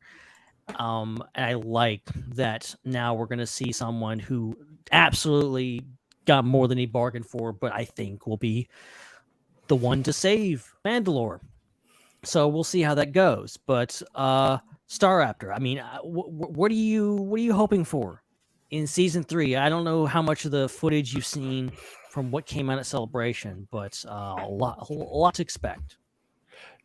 And I like that now we're going to see someone who absolutely got more than he bargained for, but I think will be the one to save Mandalore. So we'll see how that goes. But Star Raptor, I mean, what are you hoping for in season 3? I don't know how much of the footage you've seen from what came out at Celebration, but a lot to expect.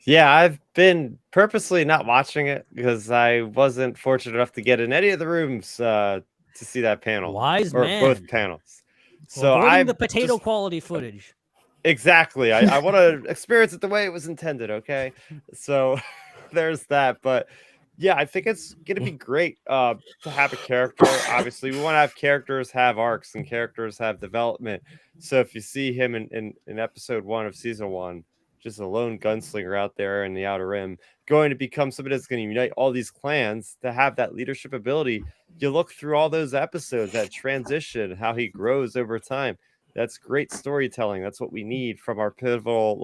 Yeah, I've been purposely not watching it because I wasn't fortunate enough to get in any of the rooms to see that panel. Wise or man. Both panels. So I'm the potato quality footage. Exactly. I want to experience it the way it was intended. Okay, so there's that. But yeah, I think it's gonna be great to have a character. Obviously, we want to have characters have arcs and characters have development. So if you see him in episode 1 of season 1, just a lone gunslinger out there in the Outer Rim, going to become somebody that's going to unite all these clans to have that leadership ability. You look through all those episodes, that transition, how he grows over time. That's great storytelling. That's what we need from our pivotal,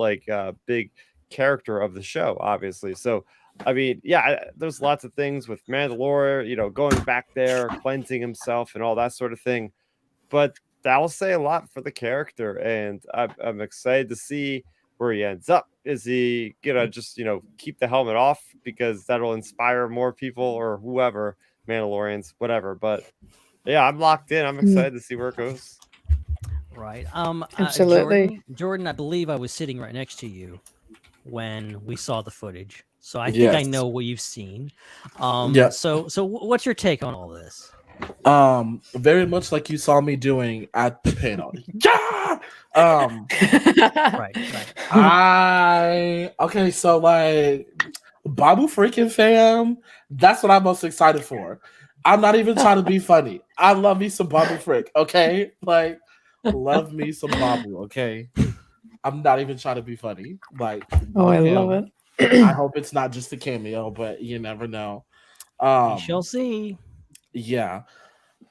big character of the show, obviously. So, I mean, yeah, there's lots of things with Mandalore, going back there, cleansing himself and all that sort of thing. But that will say a lot for the character. And I'm excited to see where he ends up Is he gonna just keep the helmet off because that'll inspire more people or whoever, Mandalorians, whatever? But yeah, I'm locked in. I'm excited to see where it goes. Right. Absolutely. Jordan, I believe I was sitting right next to you when we saw the footage, so I think I know what you've seen. So what's your take on all this? Very much like you saw me doing at the panel. Yeah. Right. Okay, so like Babu freaking fam, that's what I'm most excited for. I'm not even trying to be funny. I love me some Babu Frick, okay? Like, love me some Babu, okay? I'm not even trying to be funny. Like, I love it. I hope it's not just a cameo, but you never know. We shall see. Yeah.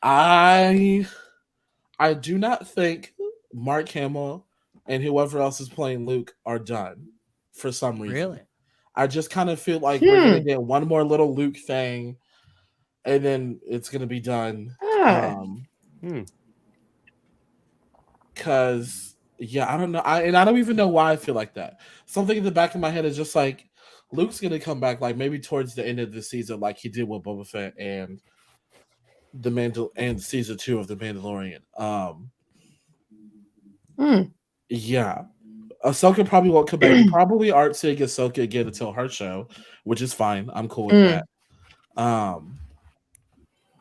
I do not think Mark Hamill and whoever else is playing Luke are done for some reason. Really? I just kind of feel like we're gonna get one more little Luke thing, and then it's gonna be done. Because I don't know. I don't even know why I feel like that. Something in the back of my head is just like Luke's gonna come back, like maybe towards the end of the season, like he did with Boba Fett and and season 2 of The Mandalorian. Yeah. Ahsoka probably won't come back. Probably aren't seeing Ahsoka again until her show, which is fine. I'm cool with that. And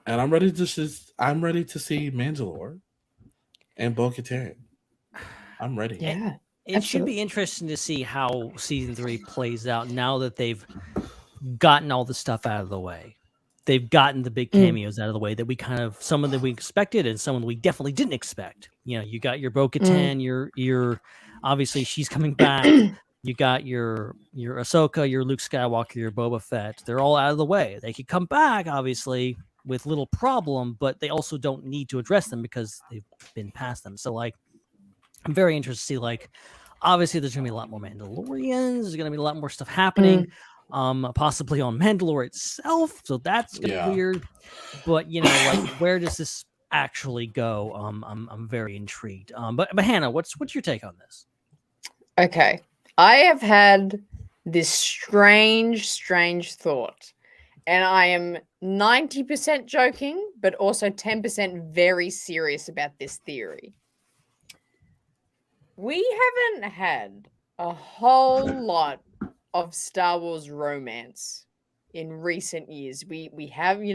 I'm ready to see Mandalore and Bo-Katan. I'm ready. Yeah. It should be interesting to see how season 3 plays out now that they've gotten all the stuff out of the way. They've gotten the big cameos out of the way that we some of them we expected and some of them we definitely didn't expect. You got your Bo-Katan, your obviously she's coming back. You got your Ahsoka, your Luke Skywalker, your Boba Fett. They're all out of the way. They could come back, obviously, with little problem, but they also don't need to address them because they've been past them. So, like, I'm very interested to see, like, obviously there's going to be a lot more Mandalorians. There's going to be a lot more stuff happening, possibly on Mandalore itself. So that's going to be weird. But, like, where does this actually go? I'm very intrigued. But Hannah, what's your take on this? Okay. I have had this strange thought, and I am 90% joking, but also 10% very serious about this theory. We haven't had a whole lot of Star Wars romance in recent years. We have, we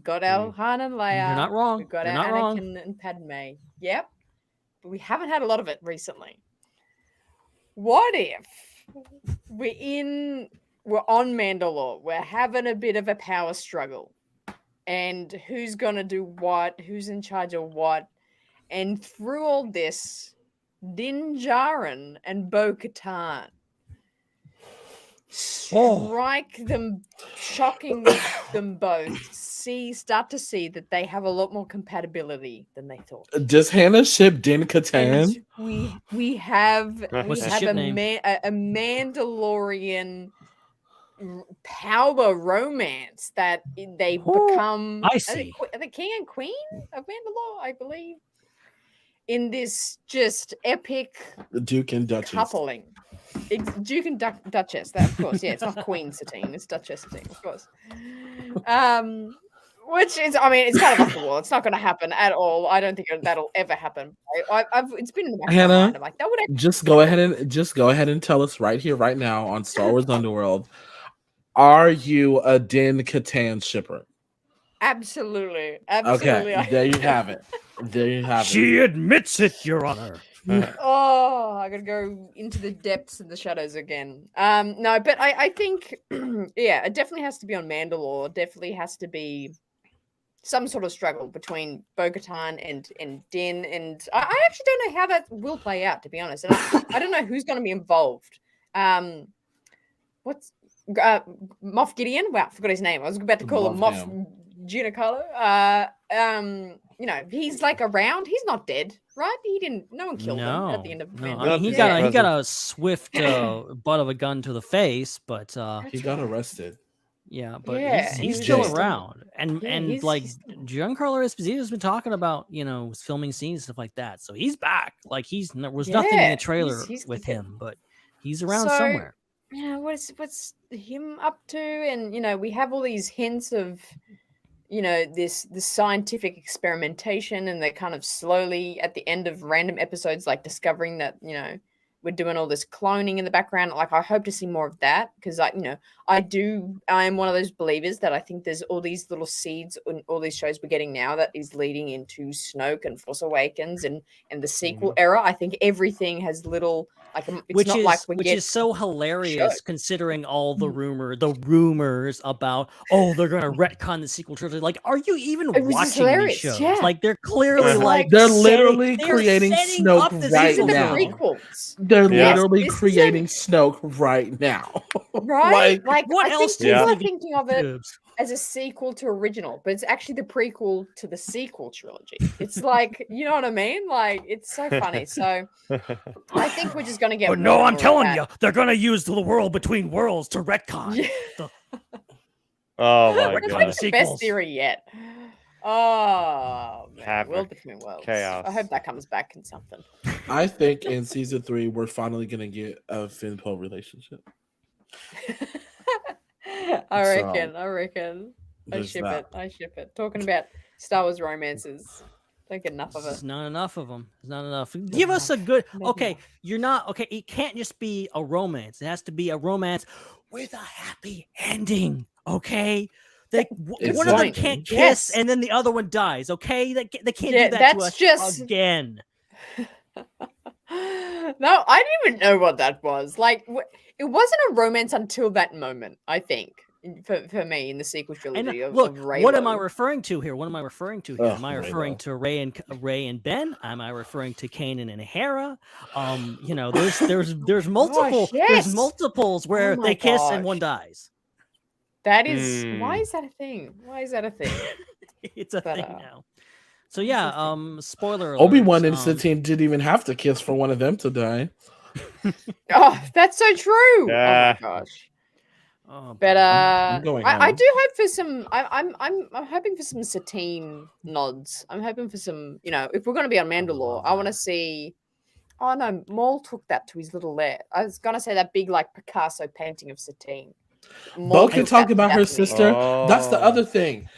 got our Han and Leia. You're not wrong. We've got You're our not wrong. Anakin and Padme. Yep. But we haven't had a lot of it recently. What if we're on Mandalore, we're having a bit of a power struggle, and who's gonna do what, who's in charge of what, and through all this, Din Djarin and Bo-Katan strike them, shocking them both, start to see that they have a lot more compatibility than they thought. Does Hannah ship Din Katan? We have a Mandalorian power romance that they become the king and queen of Mandalore, I believe, in this just epic Duke and Duchess coupling. Duke and Duchess, that of course, it's not Queen Satine, it's Duchess Satine, of course. Which is, it's kind of off the wall. It's not going to happen at all. I don't think that'll ever happen. It's been in the back of my mind. I'm like, that would just go ahead and tell us right here, right now on Star Wars Underworld. Are you a Din Katan shipper? Absolutely. Okay, there you have it. She admits it, Your Honor. I gotta go into the depths of the shadows again. No, but I think, it definitely has to be on Mandalore. Definitely has to be some sort of struggle between Bo-Katan and Din, and I actually don't know how that will play out, to be honest. And I don't know who's going to be involved. What's Moff Gideon? Wow, I forgot his name. I was about to call him Moff Giancarlo. He's like around. He's not dead, right? No one killed him at the end of Mandalore. He got a swift butt of a gun to the face, but he got arrested. Yeah, but he's still around, and Giancarlo Esposito has been talking about filming scenes and stuff like that. So he's back. Like was nothing in the trailer with him, but He's around somewhere. Yeah, what's him up to? And we have all these hints of this scientific experimentation, and they're kind of slowly at the end of random episodes like discovering that we're doing all this cloning in the background. Like, I hope to see more of that, because I am one of those believers that I think there's all these little seeds in all these shows we're getting now that is leading into Snoke and Force Awakens and the sequel era. I think everything has little Which is so hilarious considering all the rumors about they're gonna retcon the sequel trilogy. Like, are you even watching these shows? Yeah. Like, they're clearly they're literally creating Snoke right now. The prequels. They're literally creating Snoke right now. Right? Like what else? People are thinking of it as a sequel to original, but it's actually the prequel to the sequel trilogy. It's like, you know what I mean? Like, it's so funny. So I think we're just gonna get. But no, I'm telling you, they're gonna use the world between worlds to retcon. Yeah. Oh my That's god! like the best theory yet. Oh man, world between worlds. Chaos. I hope that comes back in something. I think in season 3 we're finally gonna get a Finn Poe relationship. I reckon. I ship it. Talking about Star Wars romances. Don't get enough of it. There's not enough of them. There's not enough. Give us a good. Okay, you're not okay. It can't just be a romance. It has to be a romance with a happy ending. Okay. One of them can't kiss, and then the other one dies. Okay, they can't do that to us again. No, I didn't even know what that was. Like, it wasn't a romance until that moment, I think, for me in the sequel trilogy. And look, what am I referring to here? Am I referring to Rey and Ben? Am I referring to Kanan and Hera? There's multiple. There's multiples where they kiss and one dies. That is why is that a thing? It's a thing now. So yeah, spoiler alert. Obi-Wan and Satine didn't even have to kiss for one of them to die. Oh, that's so true. Yeah. Oh my gosh. But I do hope for some. I'm hoping for some Satine nods. I'm hoping for some. If we're going to be on Mandalore, I want to see. Oh no, Maul took that to his little lair. I was going to say that big Picasso painting of Satine. Bo can talk about her sister. That's the other thing.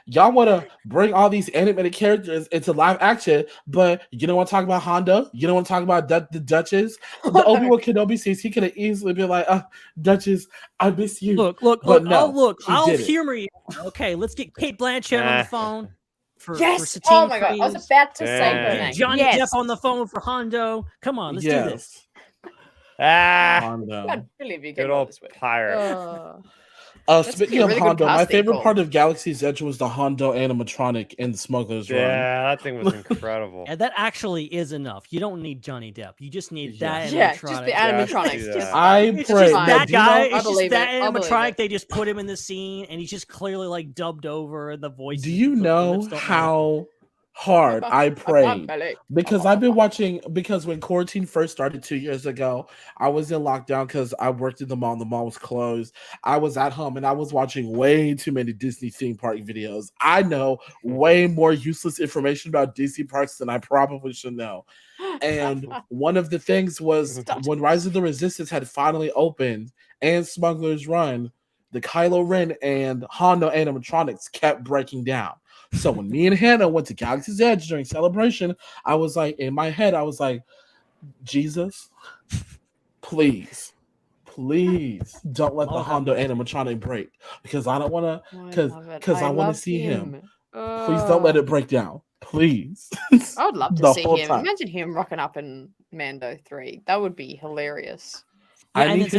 Y'all want to bring all these animated characters into live action, but you don't want to talk about Hondo. You don't want to talk about the Duchess. The Obi-Wan Kenobi says he could have easily been like, Duchess, I miss you. Look. I'll humor you. Okay, let's get Kate Blanchett on the phone. For Satine oh my god, I was about to say her name. Johnny Depp on the phone for Hondo. Come on, let's do this. Hondo. I believe you good old pirate. Speaking of Hondo, my favorite part of Galaxy's Edge was the Hondo animatronic in the Smuggler's Run. Yeah, that thing was incredible. Yeah, that actually is enough. You don't need Johnny Depp. You just need that animatronic. Yeah, just the animatronics. I pray that guy. It's just that animatronic. They just put him in the scene, and he's just clearly dubbed over the voice. Do you know how hard I prayed? Because I've been watching, because when quarantine first started 2 years ago, I was in lockdown because I worked in the mall. The mall was closed. I was at home and I was watching way too many Disney theme park videos. I know way more useless information about Disney parks than I probably should know. And one of the things was when Rise of the Resistance had finally opened and Smuggler's Run, the Kylo Ren and Hondo animatronics kept breaking down. So when me and Hannah went to Galaxy's Edge during Celebration, I was like, in my head, I was like, Jesus, please don't let the Hondo animatronic break, because I don't want to, because I want to see him. Please don't let it break down, please. I would love to see him. Imagine him rocking up in Mando 3. That would be hilarious. Yeah, I won't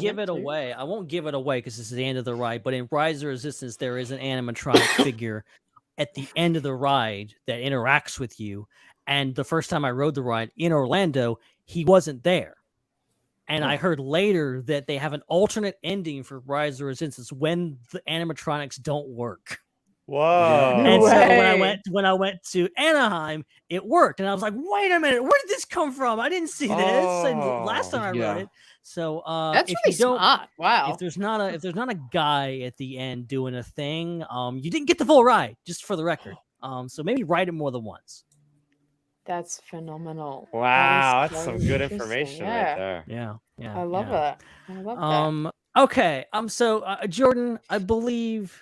give it away. I won't give it away because this is the end of the ride. But in Rise of the Resistance, there is an animatronic figure at the end of the ride that interacts with you. And the first time I rode the ride in Orlando, he wasn't there. And I heard later that they have an alternate ending for Rise of the Resistance when the animatronics don't work. Whoa! And so when I went to Anaheim, it worked, and I was like, "Wait a minute, where did this come from? I didn't see this." And last time I read it, so that's really smart. Wow! If there's not a guy at the end doing a thing, you didn't get the full ride. Just for the record, so maybe ride it more than once. That's phenomenal. Wow, that is that's so some good interesting. information Yeah. right there. Yeah, yeah. I love yeah. it. I love that. Okay. So Jordan, I believe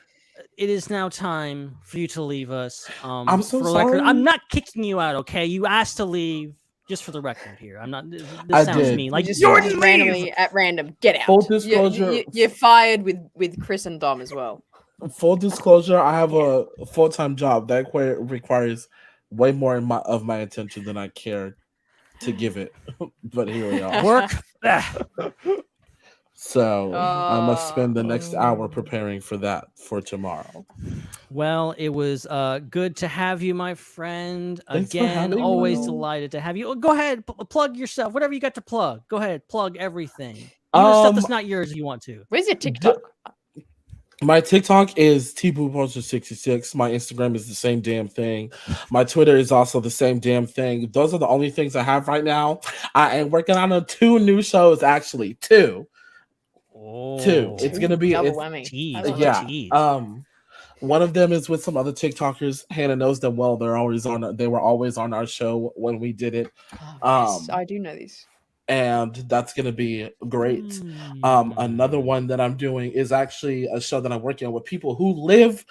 it is now time for you to leave us. I'm so for the record, sorry. I'm not kicking you out. Okay, you asked to leave. Just for the record here, I'm not. This I sounds did. mean. Like Just Jordan, randomly leave! at random. Get out. Full disclosure. You're fired with Chris and Dom as well. Full disclosure, I have a full-time job that requires way more of my attention than I care to give it. But here we are. Work. So I must spend the next hour preparing for that for tomorrow. Well, it was good to have you, my friend. Thanks for Again, having always me. delighted to have you. Go ahead, plug yourself. Whatever you got to plug. Go ahead, plug everything. Even stuff that's not yours if you want to. Where's your TikTok? My TikTok is tbooposter66. My Instagram is the same damn thing. My Twitter is also the same damn thing. Those are the only things I have right now. I am working on 2 new shows, actually. 2. Two. It's gonna be double whammy. Yeah. One of them is with some other TikTokers. Hannah knows them well. They were always on our show when we did it. Yes, I do know these. And that's gonna be great. Another one that I'm doing is actually a show that I'm working on with people who live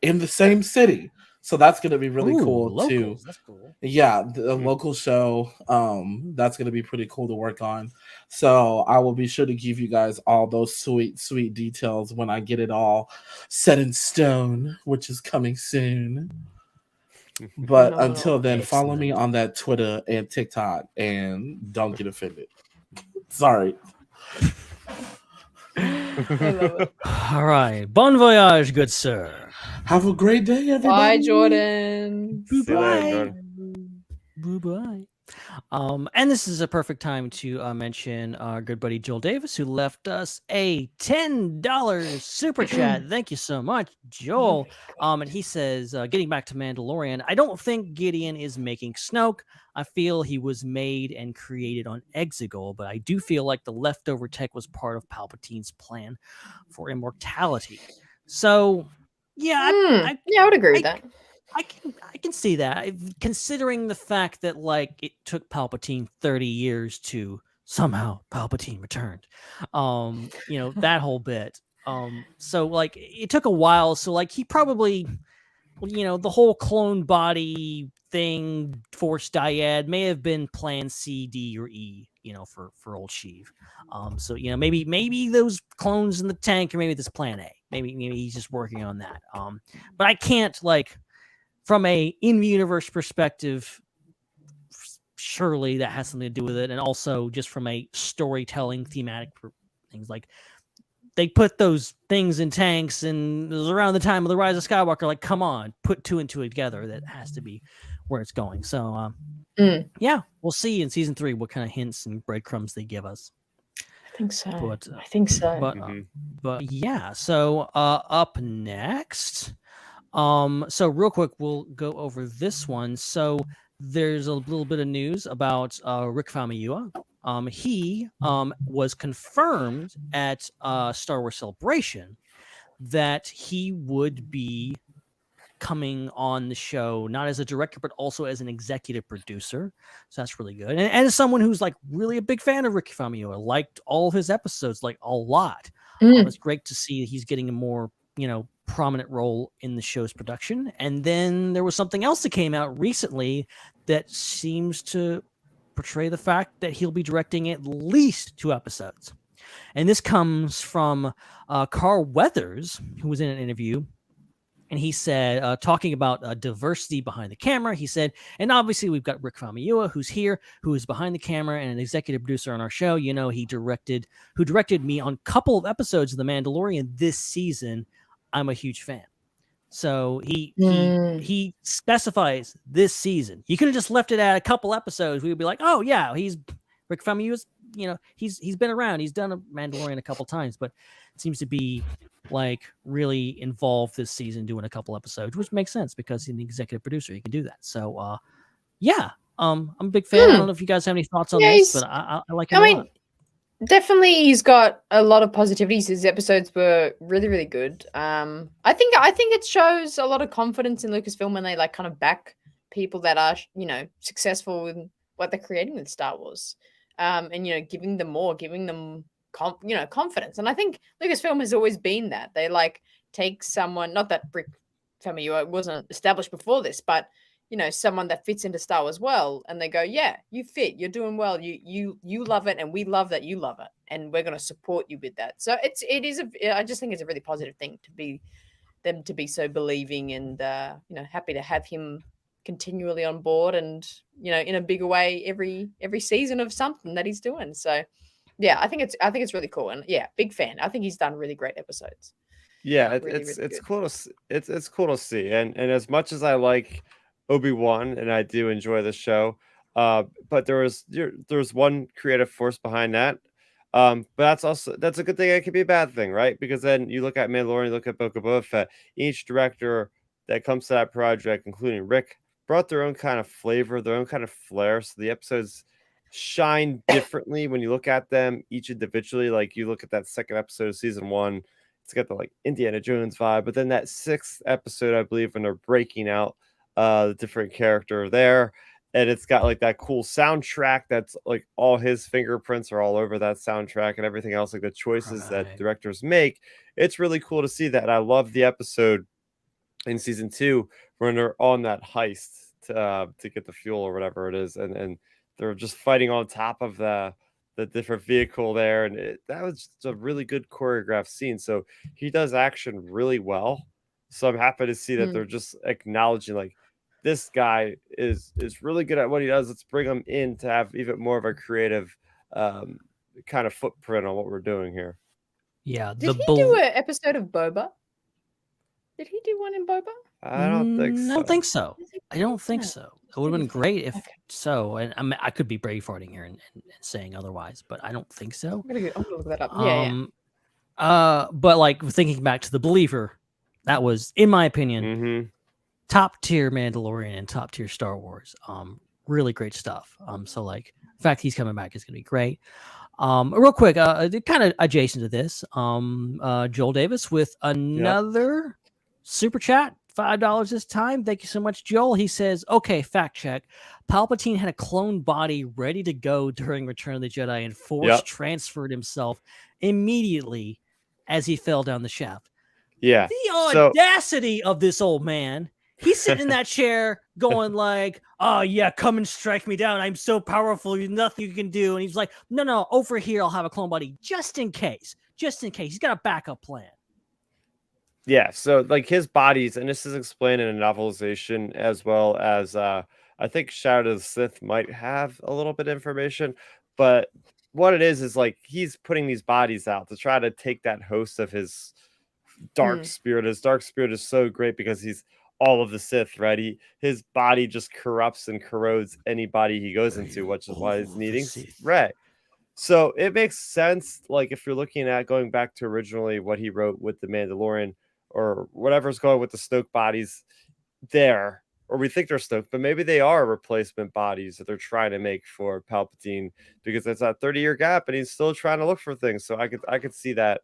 in the same city. So that's gonna be really cool locals. too. That's cool. Yeah, the local show. That's gonna be pretty cool to work on. So I will be sure to give you guys all those sweet details when I get it all set in stone, which is coming soon. But until then, follow me on that Twitter and TikTok, and don't get offended. Sorry. All right. Bon voyage, good sir. Have a great day, everybody. Bye, Jordan. Bye. Bye. And this is a perfect time to mention our good buddy Joel Davis, who left us a $10 super chat. Thank you so much, Joel. And he says, getting back to Mandalorian, I don't think Gideon is making Snoke. I feel he was made and created on Exegol, but I do feel like the leftover tech was part of Palpatine's plan for immortality. So, yeah, I would agree with that. I can see that, considering the fact that it took Palpatine 30 years to somehow Palpatine returned. That whole bit. So it took a while. So he probably, the whole clone body thing, Force Dyad may have been Plan C, D, or E. For old Sheev. So maybe those clones in the tank, or maybe this Plan A. Maybe he's just working on that. But I can't from a in-universe perspective, surely that has something to do with it. And also just from a storytelling thematic things, they put those things in tanks, and it was around the time of the Rise of Skywalker, come on, put 2 and 2 together. That has to be where it's going. So yeah, we'll see in season 3 what kind of hints and breadcrumbs they give us. I think so. But yeah, so up next, so real quick, we'll go over this one. So there's a little bit of news about Rick Famuyiwa. He was confirmed at Star Wars Celebration that he would be coming on the show, not as a director, but also as an executive producer. So that's really good. And as someone who's really a big fan of Rick Famuyiwa, liked all of his episodes, a lot. It's great to see that he's getting a more, prominent role in the show's production. And then there was something else that came out recently that seems to portray the fact that he'll be directing at least 2 episodes. And this comes from Carl Weathers, who was in an interview. And he said, talking about diversity behind the camera, he said, and obviously we've got Rick Famuyiwa, who's here, who is behind the camera and an executive producer on our show. He directed me on a couple of episodes of The Mandalorian this season. I'm a huge fan. So he specifies this season. You could have just left it at a couple episodes. We would be like, oh yeah, he's Rick Famuyiwa's, he's been around. He's done a Mandalorian a couple times, but it seems to be really involved this season doing a couple episodes, which makes sense because he's an executive producer. He can do that. So yeah, I'm a big fan. I don't know if you guys have any thoughts on this, but I like him a lot. Definitely, he's got a lot of positivities. His episodes were really, really good. I think it shows a lot of confidence in Lucasfilm when they kind of back people that are, successful in what they're creating with Star Wars, and giving them confidence. And I think Lucasfilm has always been that. They like take someone, not that Brick Family wasn't established before this, but someone that fits into Star Wars well, and they go, yeah, you fit, you're doing well, you love it, and we love that you love it, and we're going to support you with that. So I just think it's a really positive thing to be so believing and happy to have him continually on board, and in a bigger way every season of something that he's doing. So yeah, I think it's really cool, and yeah, big fan. I think he's done really great episodes. Yeah, it's cool to it's cool to see, and as much as I like Obi-Wan and I do enjoy the show, but there's one creative force behind that, but that's a good thing. It could be a bad thing, right? Because then you look at Mandalorian, you look at Book of Boba Fett. Each director that comes to that project, including Rick, brought their own kind of flavor, their own kind of flair. So the episodes shine differently when you look at them each individually. Like you look at that second episode of season 1. It's got the like Indiana Jones vibe, but then that 6th episode, I believe, when they're breaking out the different character there, and it's got like that cool soundtrack that's like all his fingerprints are all over that soundtrack and everything else, like the choices that directors make. It's really cool to see that. I love the episode in season 2 when they're on that heist to get the fuel or whatever it is, and they're just fighting on top of the different vehicle there, and that was just a really good choreographed scene. So he does action really well. So I'm happy to see that they're just acknowledging like this guy is really good at what he does. Let's bring him in to have even more of a creative kind of footprint on what we're doing here. Yeah. Did he do an episode of Boba? Did he do one in Boba? I don't think so. I don't think so. I don't think so. It would have been great if so. And I could be brave farting here and saying otherwise, but I don't think so. I'm gonna look that up. Yeah. But like thinking back to The Believer, that was, in my opinion, top tier Mandalorian and top tier Star Wars. Really great stuff. So like the fact he's coming back is gonna be great. Real quick, kind of adjacent to this, Joel Davis with another super chat, $5 this time. Thank you so much, Joel. He says, okay, fact check. Palpatine had a clone body ready to go during Return of the Jedi and force transferred himself immediately as he fell down the shaft. Yeah. The audacity of this old man. He's sitting in that chair going like, oh yeah, come and strike me down. I'm so powerful. There's nothing you can do. And he's like, no, over here, I'll have a clone body just in case. He's got a backup plan. Yeah, so like his bodies, and this is explained in a novelization as well as I think Shadow of the Sith might have a little bit of information, but what it is like he's putting these bodies out to try to take that host of his dark spirit. His dark spirit is so great because he's all of the Sith, right? His body just corrupts and corrodes anybody he goes into, which is why he's needing Rey. So it makes sense, like if you're looking at going back to originally what he wrote with the Mandalorian, or whatever's going with the Snoke bodies there, or we think they're Snoke, but maybe they are replacement bodies that they're trying to make for Palpatine, because it's that 30-year gap and he's still trying to look for things. So I could see that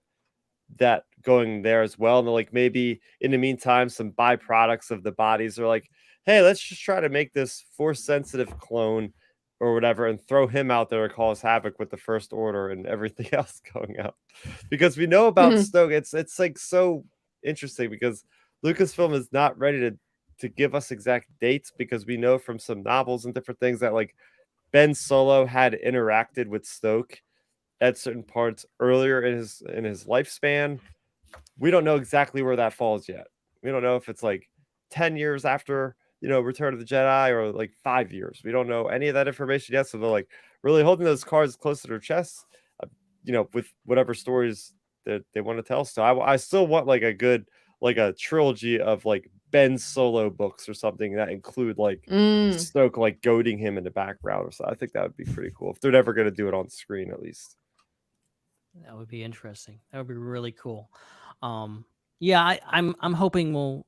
going there as well. And like maybe in the meantime, some byproducts of the bodies are like, hey, let's just try to make this force sensitive clone or whatever and throw him out there to cause havoc with the First Order and everything else going up. Because we know about Snoke, it's like so interesting because Lucasfilm is not ready to give us exact dates, because we know from some novels and different things that like Ben Solo had interacted with Snoke at certain parts earlier in his lifespan. We don't know exactly where that falls yet. We don't know if it's like 10 years after, Return of the Jedi, or like 5 years. We don't know any of that information yet. So they're like really holding those cards close to their chests, with whatever stories that they want to tell. So I still want like a trilogy of like Ben Solo books or something that include like Snoke like goading him in the background or so. I think that would be pretty cool if they're never going to do it on screen, at least. That would be interesting. That would be really cool. Yeah, I'm hoping we'll,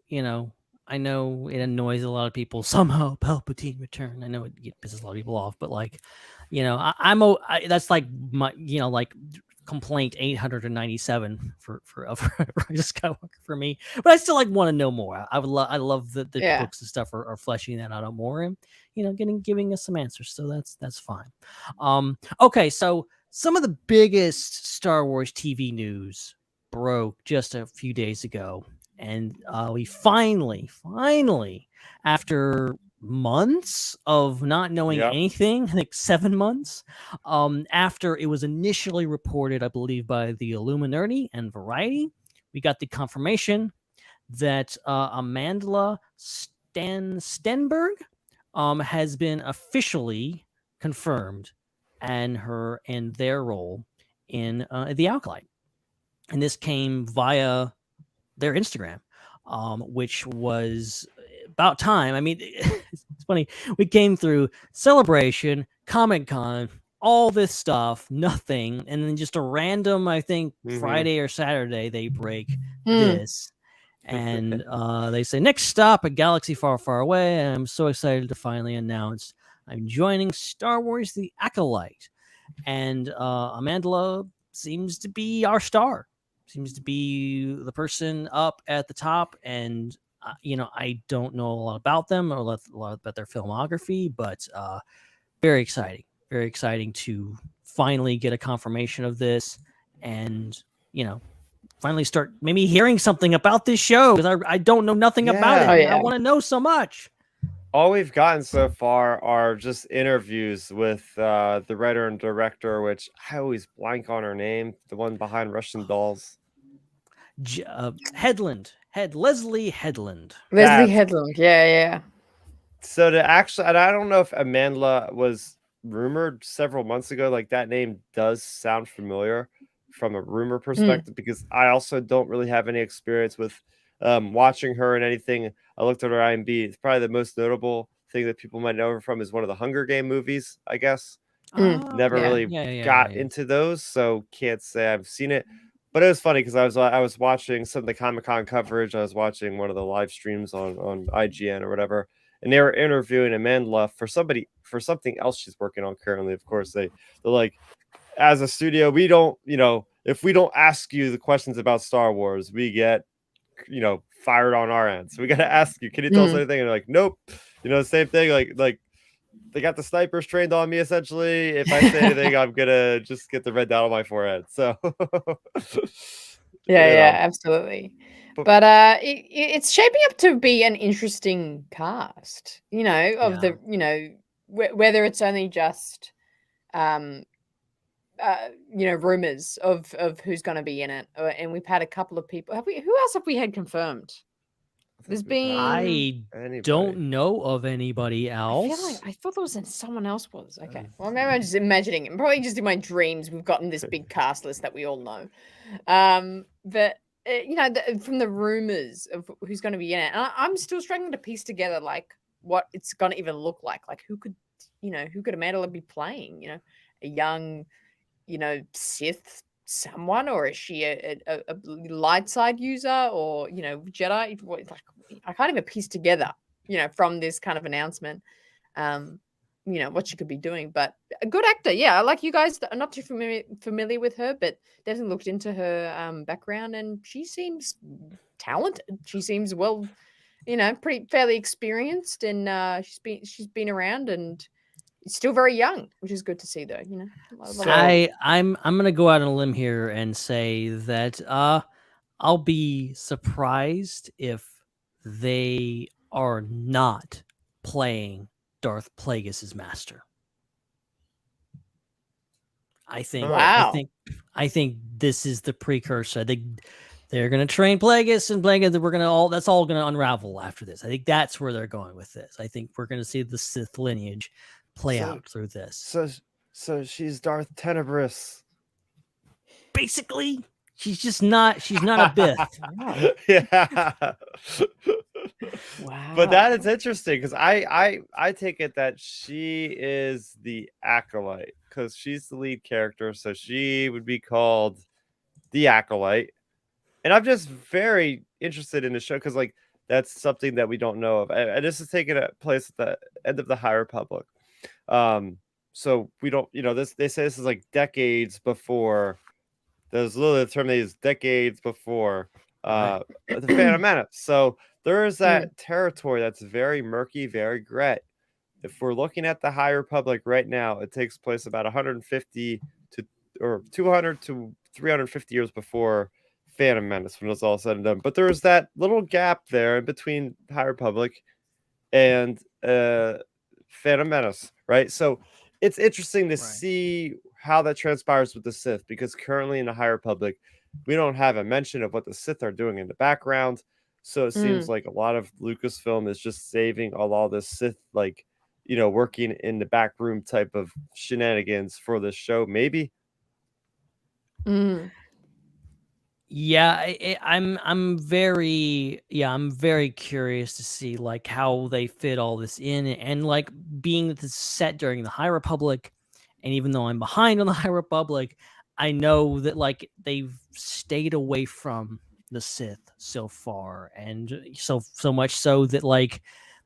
I know it annoys a lot of people. Somehow Palpatine returned. I know it pisses a lot of people off, but like, that's like my, like complaint 897 for Rise of Skywalker for me. But I still like want to know more. I love that the books and stuff are fleshing that out more and giving us some answers. So that's fine. Okay, so some of the biggest Star Wars TV news broke just a few days ago. And we finally, after months of not knowing anything, like 7 months, after it was initially reported, I believe, by the Illuminati and Variety, we got the confirmation that Amandla Stenberg has been officially confirmed and their role in the Acolyte. And this came via their Instagram, which was about time. I mean, it's funny. We came through Celebration, Comic-Con, all this stuff, nothing. And then just a random, I think, Friday or Saturday, they break this. And they say, next stop, a galaxy far, far away. And I'm so excited to finally announce I'm joining Star Wars The Acolyte. And Amandla seems to be our star. Seems to be the person up at the top, and I don't know a lot about them or a lot about their filmography, but very exciting to finally get a confirmation of this, and finally start maybe hearing something about this show, because I don't know nothing about it. I want to know so much. All we've gotten so far are just interviews with the writer and director, which I always blank on her name, the one behind Russian Dolls. Leslie Headland. Leslie Headland, yeah. So to actually, and I don't know if Amandla was rumored several months ago, like that name does sound familiar from a rumor perspective, because I also don't really have any experience with watching her in anything. I looked at her IMDb. It's probably the most notable thing that people might know her from is one of the Hunger Game movies, I guess. Never really got into those, so can't say I've seen it. But it was funny because I was watching some of the Comic-Con coverage. I was watching one of the live streams on IGN or whatever, and they were interviewing Amandla for something else she's working on currently. Of course, they're like, as a studio, we don't, if we don't ask you the questions about Star Wars, we get fired on our end. So we got to ask you, can you tell us anything? And they're like, nope. Same thing. Like they got the snipers trained on me, essentially. If I say anything, I'm gonna just get the red dot on my forehead. So absolutely. But it's shaping up to be an interesting cast, the whether it's only just rumors of who's going to be in it, and we've had a couple of people. Who else have we had confirmed? There's been. I don't know of anybody else. I thought there was someone else was. Okay, well maybe I'm just imagining it. Probably just in my dreams we've gotten this big cast list that we all know. But from the rumors of who's going to be in it, and I'm still struggling to piece together like what it's going to even look like. Like who could Amandla be playing? A young, Sith someone, or is she a light side user, or Jedi? Like I can't even piece together, from this kind of announcement, what she could be doing. But a good actor, yeah. Like you guys are not too familiar with her, but definitely looked into her background, and she seems talented. She seems well, pretty fairly experienced, and she's been around and. Still very young, which is good to see, though. I'm gonna go out on a limb here and say that I'll be surprised if they are not playing Darth Plagueis' master. I think. Wow. I think this is the precursor. They're gonna train Plagueis, and Plagueis. That's all gonna unravel after this. I think that's where they're going with this. I think we're gonna see the Sith lineage play out through this. So she's Darth Tenebrous. Basically, she's not a Bith. Yeah. Wow. But that is interesting because I take it that she is the Acolyte because she's the lead character, so she would be called the Acolyte. And I'm just very interested in the show because like That's something that we don't know of. And this is taking place at the end of the High Republic. So we don't, they say this is like decades before. There's literally the term they use, decades before the Phantom Menace. So there is that territory that's very murky, very gray. If we're looking at the High Republic right now, it takes place about 150 or 200 to 350 years before Phantom Menace when it's all said and done. But there's that little gap there in between High Republic and Phantom Menace, right? So it's interesting to see how that transpires with the Sith, because currently in the High Republic, we don't have a mention of what the Sith are doing in the background. So it seems like a lot of Lucasfilm is just saving all this Sith, like, working in the back room type of shenanigans for this show, maybe. Yeah, I'm very curious to see like how they fit all this in, and like being that this set during the High Republic, and even though I'm behind on the High Republic, I know that like they've stayed away from the Sith so far, and so much so that like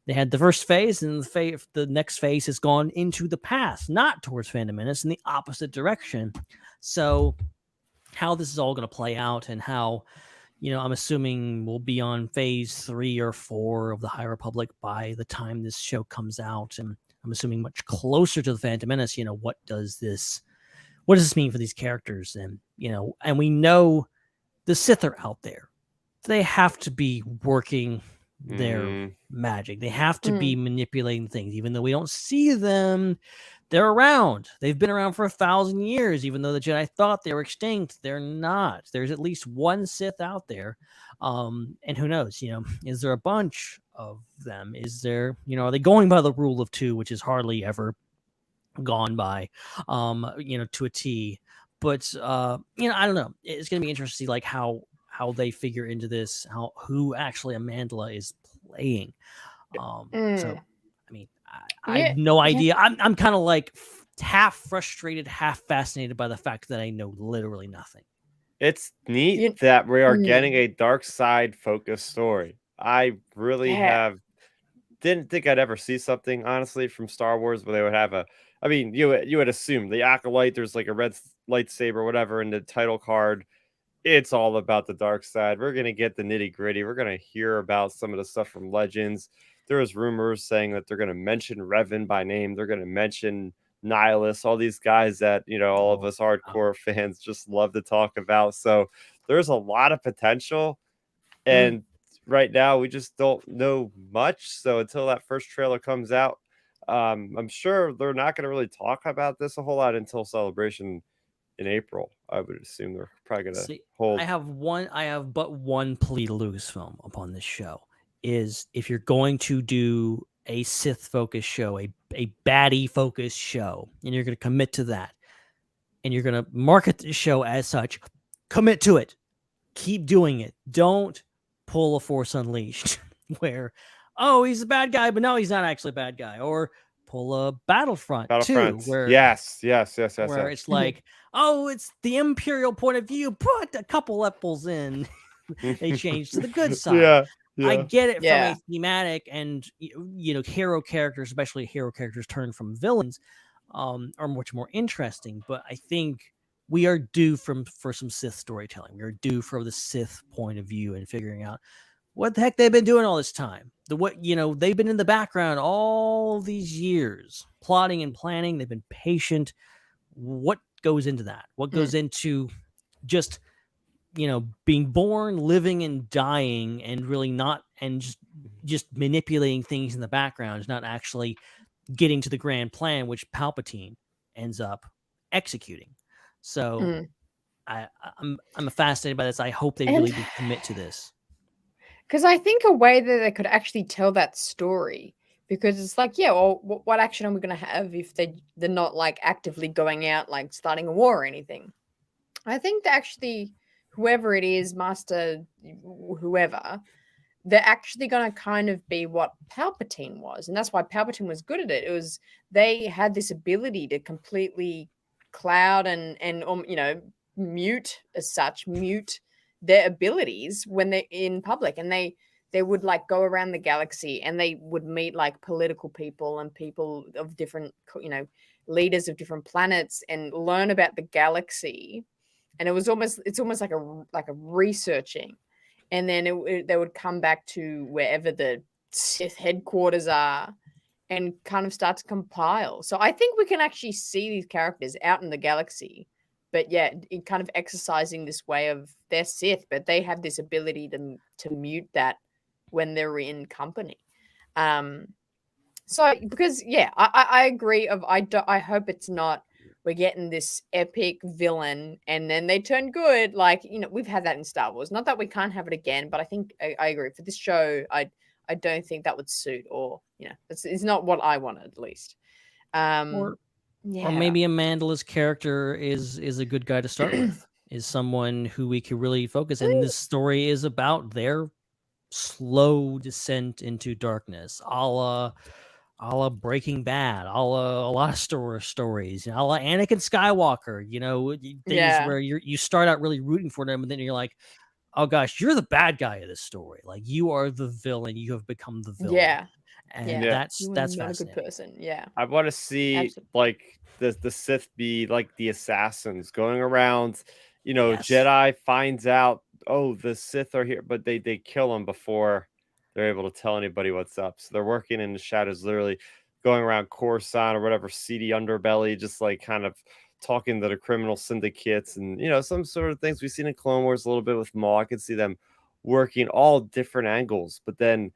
they had the first phase, and the next phase has gone into the past, not towards Phantom Menace, in the opposite direction. So how this is all going to play out, and how, I'm assuming we'll be on phase 3 or 4 of the High Republic by the time this show comes out, and I'm assuming much closer to the Phantom Menace. What does this mean for these characters? And and we know the Sith are out there. They have to be working their magic. They have to be manipulating things, even though we don't see them. They're around. They've been around for 1,000 years, even though the Jedi thought they were extinct. They're not. There's at least one Sith out there. And who knows, is there a bunch of them? Is there, are they going by the rule of 2, which is hardly ever gone by, to a T. But, I don't know. It's going to be interesting to see like how they figure into this, who actually Amandla is playing. So, I mean, I have no idea. I'm kind of like half frustrated, half fascinated by the fact that I know literally nothing. It's neat that we are getting a dark side focused story. I really didn't think I'd ever see something, honestly, from Star Wars where they would have you would assume the Acolyte, there's like a red lightsaber, whatever, in the title card. It's all about the dark side. We're going to get the nitty gritty. We're going to hear about some of the stuff from Legends. There was rumors saying that they're going to mention Revan by name. They're going to mention Nihilus, all these guys that, all of us hardcore fans just love to talk about. So there's a lot of potential. And right now we just don't know much. So until that first trailer comes out, I'm sure they're not going to really talk about this a whole lot until Celebration in April. I would assume they're probably going to hold. I have but one plea to Lucasfilm upon this show. Is if you're going to do a Sith focused show, a baddie focused show, and you're going to commit to that, and you're going to market the show as such, commit to it. Keep doing it. Don't pull a Force Unleashed where, he's a bad guy, but no, he's not actually a bad guy. Or pull a Battlefront 2, where yes. Where it's like, it's the Imperial point of view. Put a couple apples in. They changed to the good side. I get it from a thematic and hero characters, especially hero characters turned from villains, are much more interesting. But I think we are due for some Sith storytelling. We are due for the Sith point of view and figuring out what the heck they've been doing all this time. They've been in the background all these years, plotting and planning. They've been patient. What goes into that? What goes into just being born, living, and dying, and really not, and just manipulating things in the background, is not actually getting to the grand plan, which Palpatine ends up executing. So I'm fascinated by this. I hope they really do commit to this. Because I think a way that they could actually tell that story, because it's like, what action are we going to have if they're not like actively going out, like starting a war or anything? I think that actually, whoever it is, Master, whoever, they're actually going to kind of be what Palpatine was. And that's why Palpatine was good at it. It was, they had this ability to completely cloud and mute their abilities when they're in public. And they they would like go around the galaxy and they would meet like political people and people of different, leaders of different planets and learn about the galaxy. And it's almost like a researching. And then they would come back to wherever the Sith headquarters are and kind of start to compile. So I think we can actually see these characters out in the galaxy, but yeah, in kind of exercising this way of they're Sith, but they have this ability to mute that when they're in company. So because I agree. I hope it's not we're getting this epic villain and then they turn good. Like we've had that in Star Wars. Not that we can't have it again, but I think I agree for this show. I don't think that would suit, or it's not what I wanted at least. Or maybe Amandala's character is a good guy to start with. Is someone who we could really focus. And this story is about their slow descent into darkness, a la Breaking Bad, a lot of stories, a la Anakin Skywalker. Things where you start out really rooting for them, and then you're like, oh gosh, you're the bad guy of this story. Like you are the villain. You have become the villain. Yeah. And that's not fascinating. a good person. Yeah. I want to see like the Sith be like the assassins going around, Jedi finds out, oh, the Sith are here, but they kill them before they're able to tell anybody what's up. So they're working in the shadows, literally going around Coruscant or whatever seedy underbelly, just like kind of talking to the criminal syndicates and some sort of things we've seen in Clone Wars a little bit with Maul. I could see them working all different angles, but then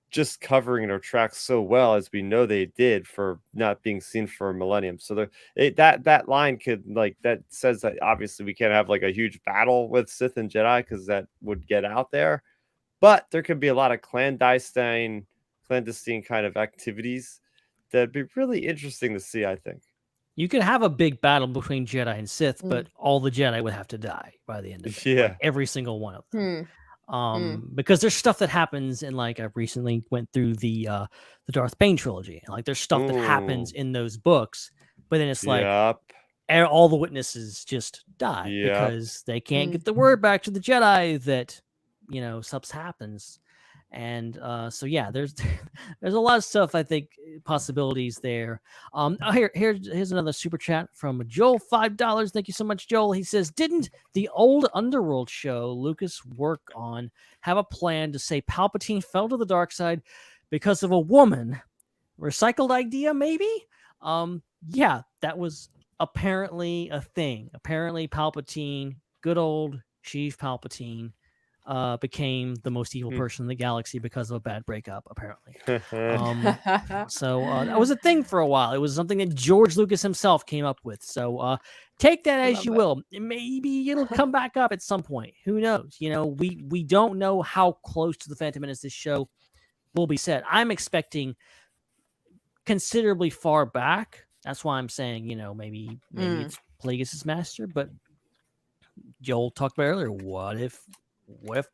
just covering their tracks so well as we know they did for not being seen for a millennium. So that line could that says that obviously we can't have like a huge battle with Sith and Jedi because that would get out there, but there could be a lot of clandestine kind of activities that'd be really interesting to see. I think you could have a big battle between Jedi and Sith, but all the Jedi would have to die by the end of it. Yeah, like every single one of them. Because there's stuff that happens, and like I recently went through the Darth Bane trilogy, and like there's stuff that happens in those books, but then it's like all the witnesses just die because they can't get the word back to the Jedi that stuff happens. And so there's a lot of stuff, I think, possibilities there. Here's another super chat from Joel, $5. Thank you so much, Joel. He says, didn't the old Underworld show Lucas work on have a plan to say Palpatine fell to the dark side because of a woman? Recycled idea, maybe? That was apparently a thing. Apparently Palpatine, good old Sheev Palpatine, became the most evil person in the galaxy because of a bad breakup, apparently. So that was a thing for a while. It was something that George Lucas himself came up with. So take that as you will. Maybe it'll come back up at some point. Who knows? We don't know how close to the Phantom Menace this show will be set. I'm expecting considerably far back. That's why I'm saying, maybe it's Plagueis' master. But Joel talked about earlier, what if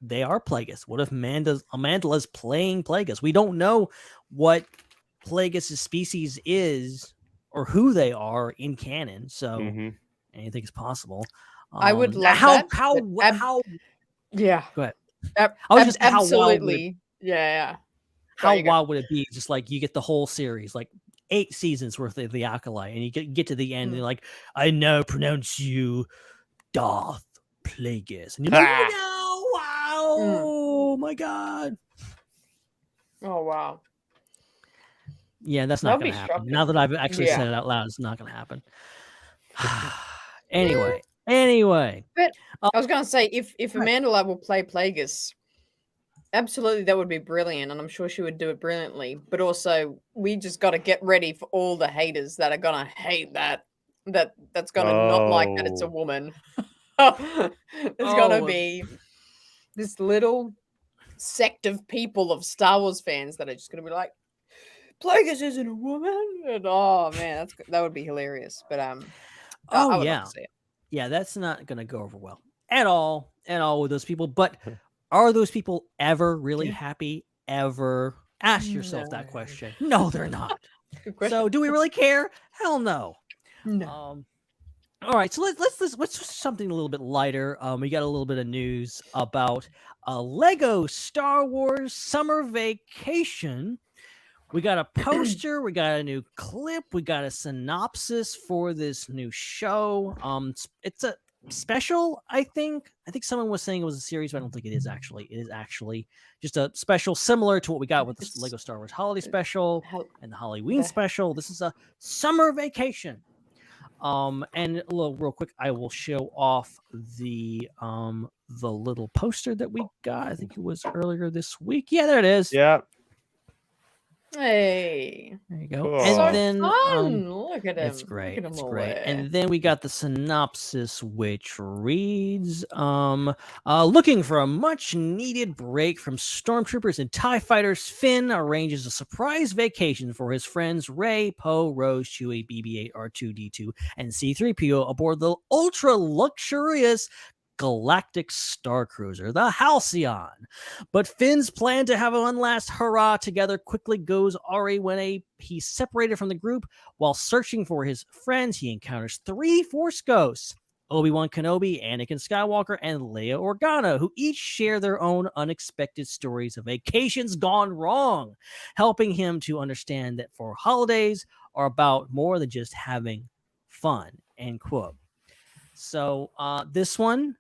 they are Plagueis? What if Amandala's playing Plagueis? We don't know what Plagueis' species is or who they are in canon, so anything is possible. I would love how yeah. Go ahead. I was just absolutely How wild would it be? Just like you get the whole series, like 8 seasons worth of the Acolyte, and you get to the end, and you're like, I now pronounce you Darth Plagueis, and you're like, oh my god! Oh wow! Yeah, that's not going to happen. Now that I've actually said it out loud, it's not going to happen. Anyway. But I was going to say, if Amandala will play Plagueis, absolutely that would be brilliant, and I'm sure she would do it brilliantly. But also, we just got to get ready for all the haters that are going to hate that's going to not like that it's a woman. There's going to be this little sect of people of Star Wars fans that are just going to be like, Plagueis isn't a woman, and oh man, that would be hilarious. But I would love to see it. Yeah, that's not going to go over well at all with those people. But are those people ever really happy? Ever? Ask yourself that question. No, they're not. So, do we really care? Hell no. No. All right, so let's something a little bit lighter. We got a little bit of news about Lego Star Wars Summer Vacation. We got a poster, we got a new clip, we got a synopsis for this new show. It's a special, I think. I think someone was saying it was a series, but I don't think it is actually. It is actually just a special similar to what we got with the Lego Star Wars Holiday Special and the Halloween Special. This is a Summer Vacation. And a little real quick, I will show off the little poster that we got. I think it was earlier this week. Yeah, there it is. Yeah. Hey, there you go. Cool. And so then fun. Look at him. it's great. Look at him It's all great. there. And then we got the synopsis, which reads, looking for a much needed break from stormtroopers and TIE fighters, Finn arranges a surprise vacation for his friends Rey, Poe, Rose, Chewie, BB-8, R2-D2, and C-3PO aboard the ultra luxurious galactic star cruiser, the Halcyon. But Finn's plan to have one last hurrah together quickly goes awry when he's separated from the group. While searching for his friends, he encounters 3 Force ghosts: Obi-Wan Kenobi, Anakin Skywalker, and Leia Organa, who each share their own unexpected stories of vacations gone wrong, helping him to understand that for holidays are about more than just having fun, end quote. So this one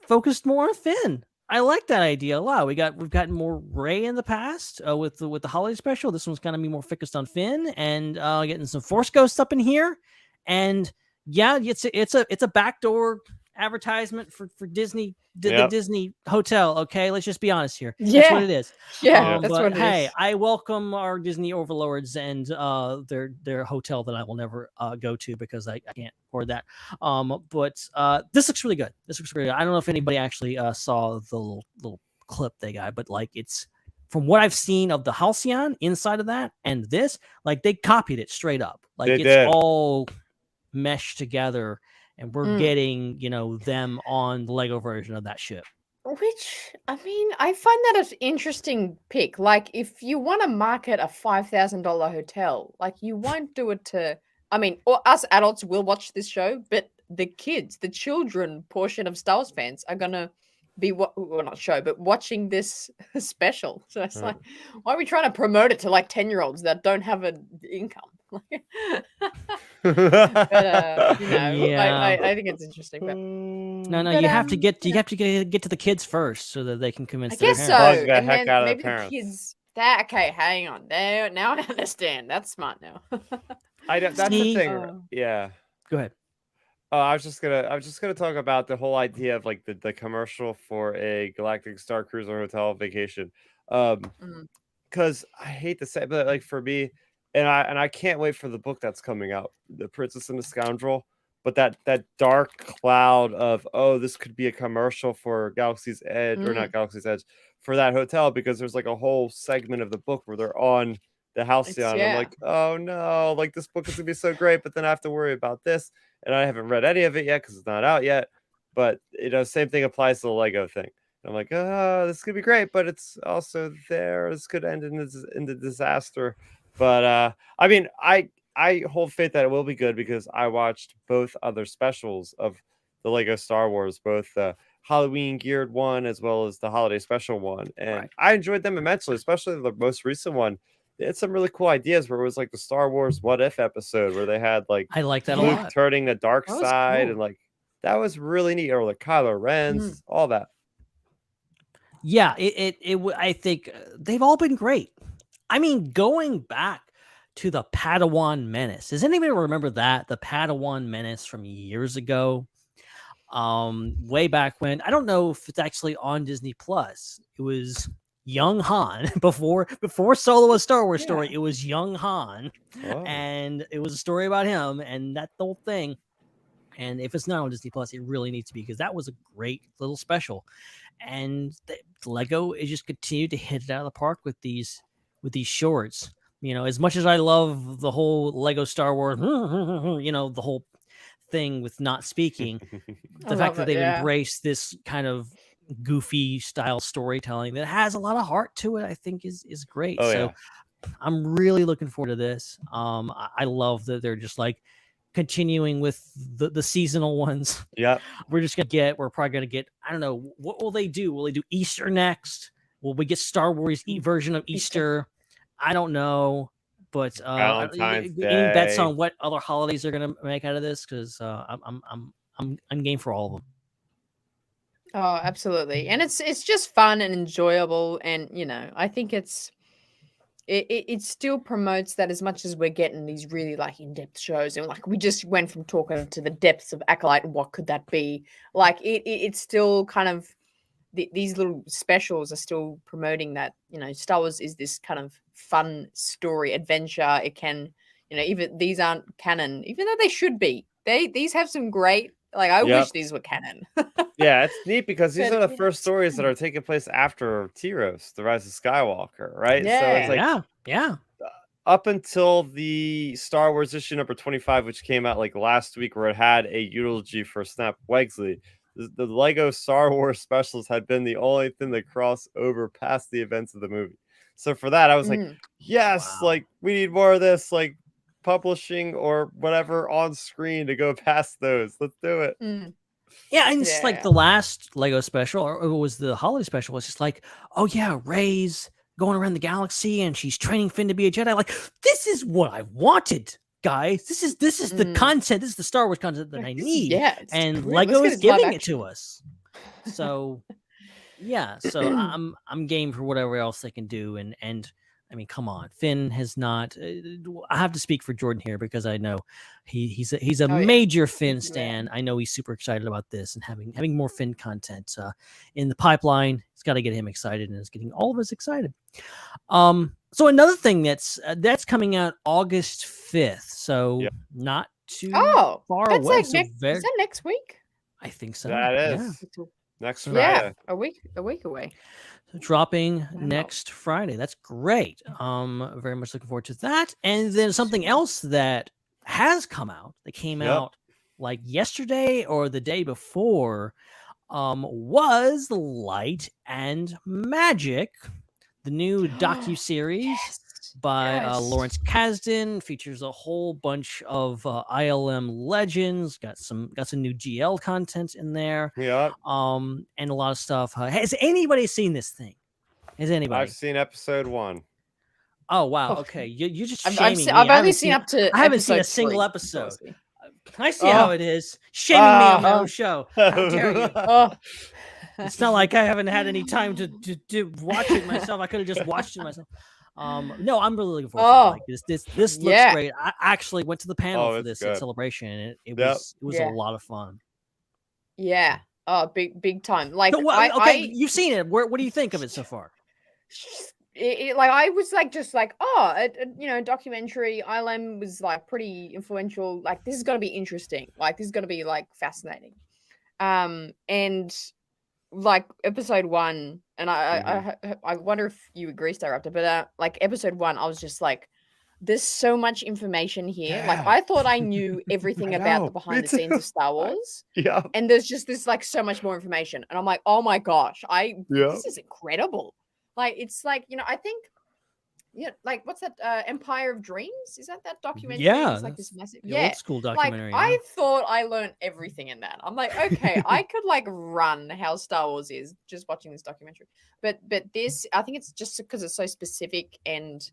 focused more on Finn. I like that idea a lot. We've gotten more Rey in the past with the holiday special. This one's gonna be more focused on Finn and getting some Force ghosts up in here. And yeah, it's a backdoor advertisement for Disney, the Disney hotel. Okay, let's just be honest here. Yeah, that's what it is. That's what it is. Hey, I welcome our Disney overlords and their hotel that I will never go to because I can't afford that. But this looks really good. This looks really good. I don't know if anybody actually saw the little clip they got, but like it's from what I've seen of the Halcyon inside of that and this, like they copied it straight up. Like it's all meshed together. And we're getting, them on the Lego version of that ship. Which, I mean, I find that an interesting pick. Like, if you want to market a $5,000 hotel, like, you won't do it to, I mean, or us adults will watch this show, but the kids, the children portion of Star Wars fans are going to be, well, not show, but watching this special. So it's like, why are we trying to promote it to, like, 10-year-olds that don't have an income? But, I think it's interesting. But you have to get to the kids first so that they can convince. I guess so. And then maybe the kids. Okay, hang on. There, now I understand. That's smart now. That's the thing. Yeah. Go ahead. I was just gonna talk about the whole idea of like the commercial for a Galactic Star Cruiser hotel vacation. Because I hate to say it, but like for me. And I can't wait for the book that's coming out, The Princess and the Scoundrel. But that dark cloud of, this could be a commercial for Galaxy's Edge, or not Galaxy's Edge, for that hotel, because there's like a whole segment of the book where they're on the Halcyon. I'm like, oh no, like this book is gonna be so great, but then I have to worry about this, and I haven't read any of it yet because it's not out yet. But same thing applies to the Lego thing. I'm like, this could be great, but it's also there. This could end in the disaster. But I mean, I hold faith that it will be good because I watched both other specials of the Lego Star Wars, both the Halloween geared one as well as the holiday special one, and I enjoyed them immensely, especially the most recent one. They had some really cool ideas where it was like the Star Wars What If episode where they had like I like that Luke a lot. turning the dark side, cool. and like that was really neat. Or like Kylo Ren's, all that. Yeah, I think they've all been great. I mean, going back to the Padawan Menace. Does anybody remember that? The Padawan Menace from years ago? Way back when. I don't know if it's actually on Disney Plus. It was young Han before Solo a Star Wars story. It was young Han. And it was a story about him and that whole thing. And if it's not on Disney Plus, it really needs to be because that was a great little special. And Lego is just continued to hit it out of the park with these shorts. As much as I love the whole Lego Star Wars, the whole thing with not speaking, the fact that they've embraced this kind of goofy style storytelling that has a lot of heart to it, I think is great. I'm really looking forward to this. I love that they're just like, continuing with the seasonal ones. Yeah. We're probably gonna get, I don't know, what will they do? Will they do Easter next? Will we get Star Wars version of Easter? I don't know. But Valentine's Day. Any bets on what other holidays they're gonna make out of this? Because I'm game for all of them. Oh, absolutely. And it's just fun and enjoyable. And, I think it still promotes that as much as we're getting these really like in-depth shows. And like, we just went from talking to the depths of Acolyte and what could that be? Like it's still kind of, these little specials are still promoting that, Star Wars is this kind of fun story adventure. It can, even these aren't canon, even though they should be. These have some great, like, I wish these were canon. Yeah, it's neat because these are the first stories that are taking place after Tyros, the Rise of Skywalker, right? Yeah. So it's like, yeah. Up until the Star Wars issue number 25, which came out like last week, where it had a eulogy for Snap Wexley, the Lego Star Wars specials had been the only thing that crossed over past the events of the movie. So for that, I was like, yes, like we need more of this, like publishing or whatever on screen to go past those. Let's do it. Yeah, and it's like the last Lego special, or it was the holiday special, was just like, oh yeah, Rey's going around the galaxy and she's training Finn to be a Jedi. Like, this is what I wanted, guys. This is the content. This is the Star Wars content that I need. Yeah, and Lego is giving it to us. So yeah, so I'm game for whatever else they can do. And I mean, come on, Finn has not. I have to speak for Jordan here because I know he's a major Finn stan. I know he's super excited about this and having more Finn content in the pipeline. It's got to get him excited, and it's getting all of us excited. So another thing that's coming out August 5th, so not too far away. Like so is that next week? I think so. That is next Friday. Yeah, a week away. Dropping next Friday. That's great. Very much looking forward to that. And then something else that has come out, that came out like yesterday or the day before, was Light and Magic, the new docuseries by Lawrence Kasdan. Features a whole bunch of ILM legends. Got some new GL content in there. Yeah. And a lot of stuff. Has anybody seen this thing? Has anybody? I've seen episode 1. Oh wow. Okay, you're just shaming I've me. I've only seen up to. I haven't seen a single episode. I see how it is. Shaming me on my own show. How dare you? It's not like I haven't had any time to watch it myself. I could have just watched it myself. No, I'm really looking forward to it. Like, this looks great. I actually went to the panel for this at Celebration, and it was a lot of fun. Yeah. Oh, big time. Like, you've seen it. What do you think of it so far? Like, I was like, just like, documentary. ILM was like pretty influential. Like, this is gonna be interesting. Like, this is gonna be like fascinating. And like episode 1, and I wonder if you agree, Starruptor, but like episode 1, I was just like, there's so much information here. Yeah. Like, I thought I knew everything about the behind the scenes of Star Wars. Yeah. And there's just this like so much more information. And I'm like, oh my gosh, this is incredible. Like, it's like, I think, like, what's that? Empire of Dreams? Is that documentary? Yeah. It's like this massive, old school documentary. Like, I thought I learned everything in that. I'm like, okay, I could like run how Star Wars is just watching this documentary. But this, I think it's just because it's so specific, and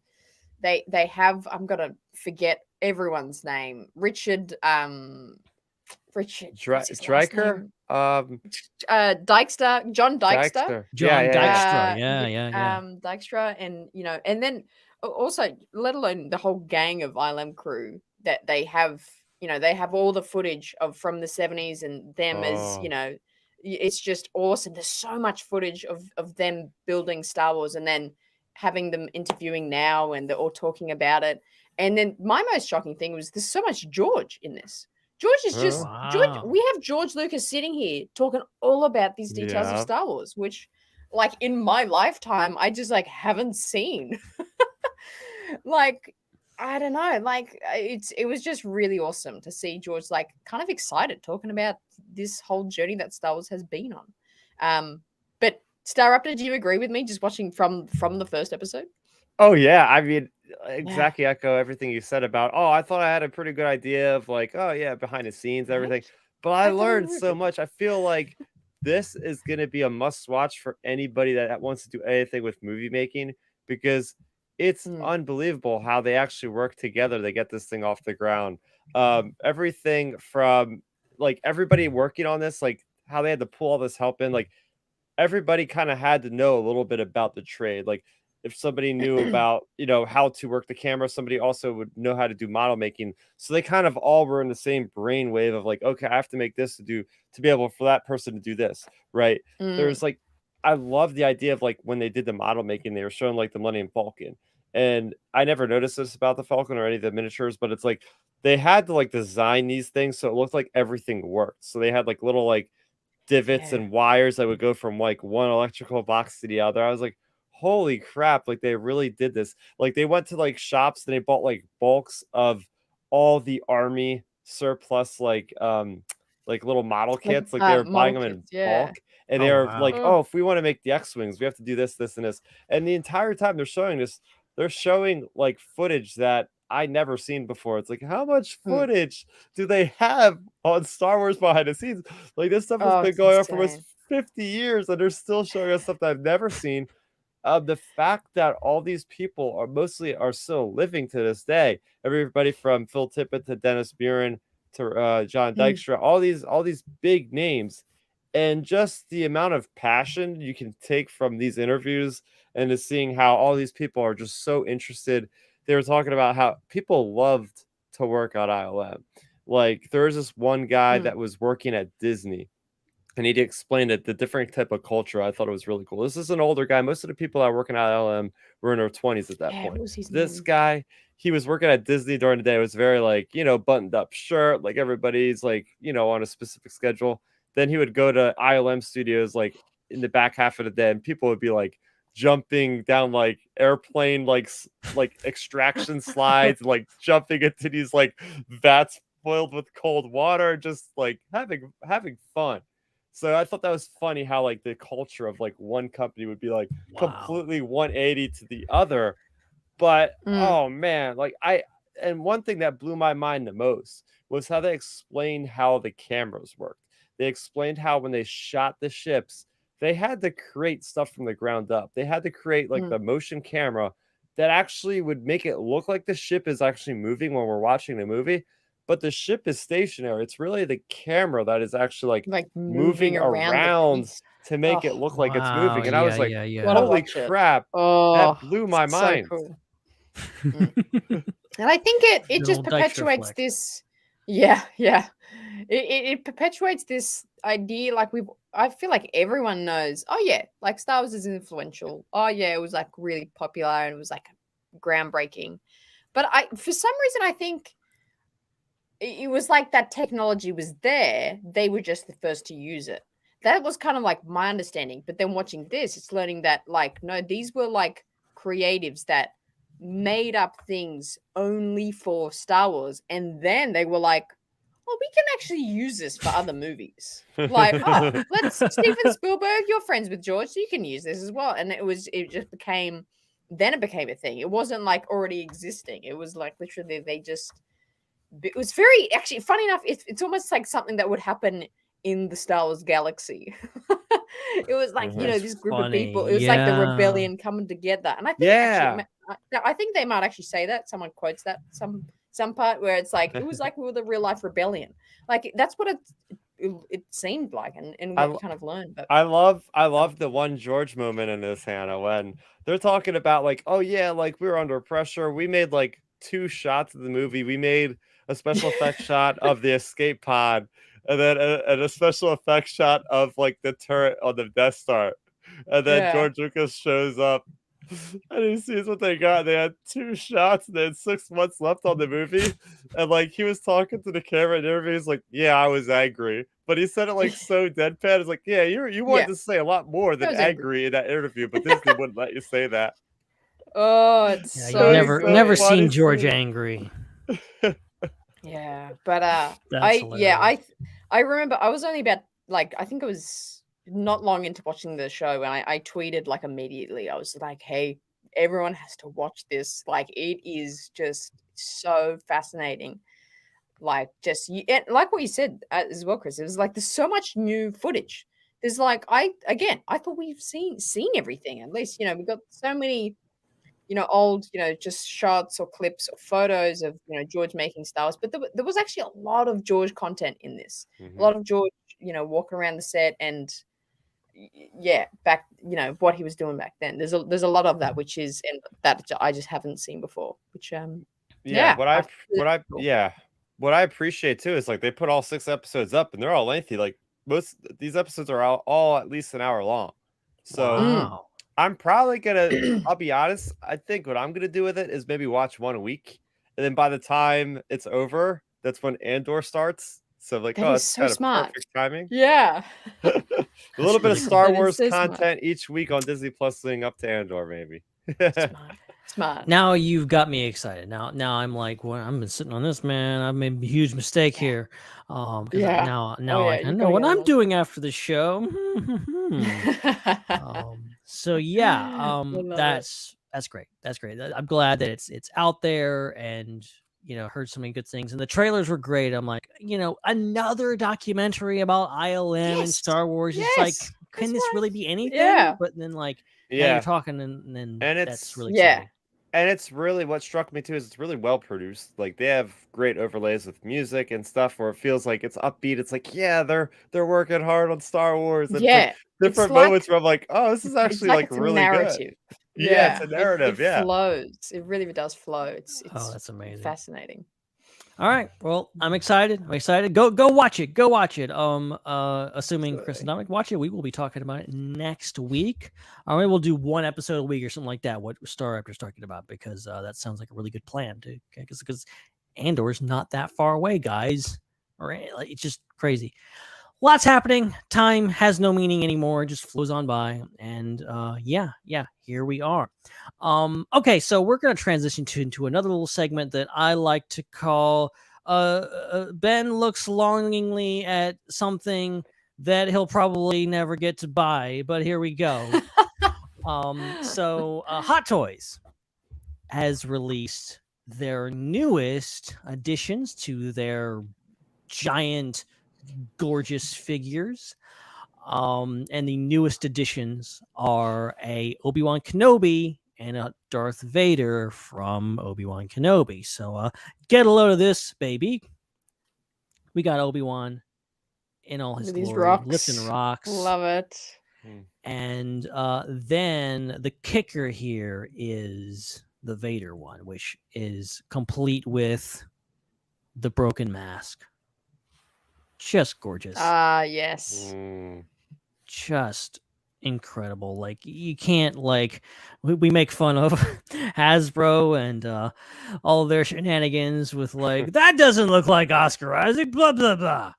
they have, I'm gonna forget everyone's name. Richard Stryker? Dykstra, John Dykstra. Yeah. Dykstra, and and then also, let alone the whole gang of ILM crew that they have, they have all the footage from the 70s and them as, it's just awesome. There's so much footage of them building Star Wars, and then having them interviewing now, and they're all talking about it. And then my most shocking thing was there's so much George in this. George is just George. We have George Lucas sitting here talking all about these details of Star Wars, which, like, in my lifetime, I just like haven't seen. Like, I don't know. Like, it was just really awesome to see George like kind of excited talking about this whole journey that Star Wars has been on. But Starruptor, do you agree with me? Just watching from the first episode. Oh yeah, I mean, exactly echo everything you said about, oh, I thought I had a pretty good idea of like, oh yeah, behind the scenes, everything. But I learned so much. I feel like this is going to be a must watch for anybody that wants to do anything with movie making, because it's unbelievable how they actually work together to get this thing off the ground. Everything from like everybody working on this, like how they had to pull all this help in, like everybody kind of had to know a little bit about the trade. Like if somebody knew about, how to work the camera, somebody also would know how to do model making. So they kind of all were in the same brainwave of like, okay, I have to make this to be able for that person to do this. Right. There's like, I love the idea of like when they did the model making, they were showing like the Millennium Falcon. And I never noticed this about the Falcon or any of the miniatures, but it's like they had to like design these things so it looked like everything worked. So they had like little like divots and wires that would go from like one electrical box to the other. I was like, holy crap, like they really did this. Like they went to like shops and they bought like bulks of all the army surplus like little model kits. Like they were buying them in bulk. And they're like, oh, if we want to make the X-Wings, we have to do this, this, and this. And the entire time they're showing this, they're showing like footage that I never seen before. It's like, how much footage do they have on Star Wars behind the scenes? Like this stuff has been going on for almost 50 years, and they're still showing us stuff that I've never seen. The fact that all these people are still living to this day. Everybody from Phil Tippett to Dennis Muren to John Dykstra, all these big names, and just the amount of passion you can take from these interviews and to seeing how all these people are just so interested. They were talking about how people loved to work on ILM. Like there was this one guy that was working at Disney, and he explained it, the different type of culture. I thought it was really cool. This is an older guy. Most of the people that were working at ILM were in their 20s at that point. This guy, he was working at Disney during the day. It was very like, buttoned up shirt, like everybody's like, on a specific schedule. Then he would go to ILM studios like in the back half of the day, and people would be like jumping down like airplane like extraction slides, like jumping into these like vats filled with cold water, just like having fun. So I thought that was funny how like the culture of like one company would be like completely 180 to the other. But oh man, and one thing that blew my mind the most was how they explained how the cameras worked. They explained how when they shot the ships, they had to create stuff from the ground up. They had to create like the motion camera that actually would make it look like the ship is actually moving when we're watching the movie. But the ship is stationary. It's really the camera that is actually like moving around to make it look like it's moving. And I was like, holy crap, that blew my mind. Cool. And I think it just perpetuates this. Yeah. It perpetuates this idea. Like I feel like everyone knows, oh yeah, like Star Wars is influential. Oh yeah, it was like really popular and it was like groundbreaking. But for some reason, I think it was like that technology was there. They were just the first to use it. That was kind of like my understanding. But then watching this, it's learning that like, no, these were like creatives that made up things only for Star Wars. And then they were like, well, we can actually use this for other movies. Like, Steven Spielberg, you're friends with George, so you can use this as well. And it became a thing. It wasn't like already existing. It was like literally it was very, actually, funny enough, it's almost like something that would happen in the Star Wars galaxy. It was like, this group of people, it was like the rebellion coming together. And I think I think they might actually say that. Someone quotes that some part where it's like, it was like we were the real life rebellion. Like that's what it seemed like and what you kind of learned. But I love the one George moment in this, Hannah, when they're talking about like, oh yeah, like we were under pressure. We made like 2 shots of the movie. We made a special effects shot of the escape pod, and then a special effects shot of like the turret on the Death Star. And then George Lucas shows up and he sees what they got. They had 2 shots and they had 6 months left on the movie. And like he was talking to the camera in interviews like, yeah, I was angry. But he said it like so deadpan. It's like, yeah, you wanted to say a lot more than angry in that interview, but Disney wouldn't let you say that. Oh, it's so never seen George angry. Yeah, but I remember I was only about like, I think it was not long into watching the show and I tweeted like immediately. I was like, hey, everyone has to watch this. Like, it is just so fascinating. Like, just like what you said as well, Chris. It was like there's so much new footage. There's like I thought we've seen everything. At least we've got so many old just shots or clips or photos of George making Star Wars. But there was actually a lot of George content in this. A lot of George walking around the set and back what he was doing back then. There's a lot of that which is and that I just haven't seen before. Which what I appreciate too is like they put all 6 episodes up and they're all lengthy. Like most these episodes are all at least an hour long. So I'm probably gonna I'll be honest, I think what I'm gonna do with it is maybe watch one a week. And then by the time it's over, that's when Andor starts. So like, that it's so kind of smart. perfect timing. Yeah. A little bit of Star Wars so content each week on Disney Plus leading up to Andor, maybe. Smart. Now you've got me excited. Now I'm like, well, I've been sitting on this, man. I've made a huge mistake here. Now I know what I'm doing after the show. That's great. That's great. I'm glad that it's out there and heard so many good things. And the trailers were great. I'm like, another documentary about ILM and Star Wars. It's like, can this really be anything? Yeah. But then now you're talking and that's really exciting. exciting. And it's really what struck me too is it's really well produced. Like they have great overlays with music and stuff where it feels like it's upbeat. It's like, they're working hard on Star Wars. And it's like different moments where I'm like, oh, this is actually like really narrative. good. Yeah, it's a narrative. It flows. It really does flow. It's that's amazing. Fascinating. All right. Well, I'm excited. Go watch it. Go watch it. Assuming Chris and Dominic watch it, we will be talking about it next week. Maybe we'll do one episode a week or something like that. What Star Raptor's talking about, because that sounds like a really good plan too. Okay, because Andor's not that far away, guys. All right, like, it's just crazy. Lots happening. Time has no meaning anymore. It just flows on by. And here we are. Okay, so we're going to transition into another little segment that I like to call Ben looks longingly at something that he'll probably never get to buy, but here we go. Hot Toys has released their newest additions to their giant gorgeous figures, and the newest additions are a Obi-Wan Kenobi and a Darth Vader from Obi-Wan Kenobi. So get a load of this, baby. We got Obi-Wan in all his glory, lifting rocks. Love it. And then the kicker here is the Vader one, which is complete with the broken mask. Just gorgeous. Yes. Just incredible. Like, you can't, like, we make fun of Hasbro and all of their shenanigans with like, that doesn't look like Oscar Isaac, blah blah blah.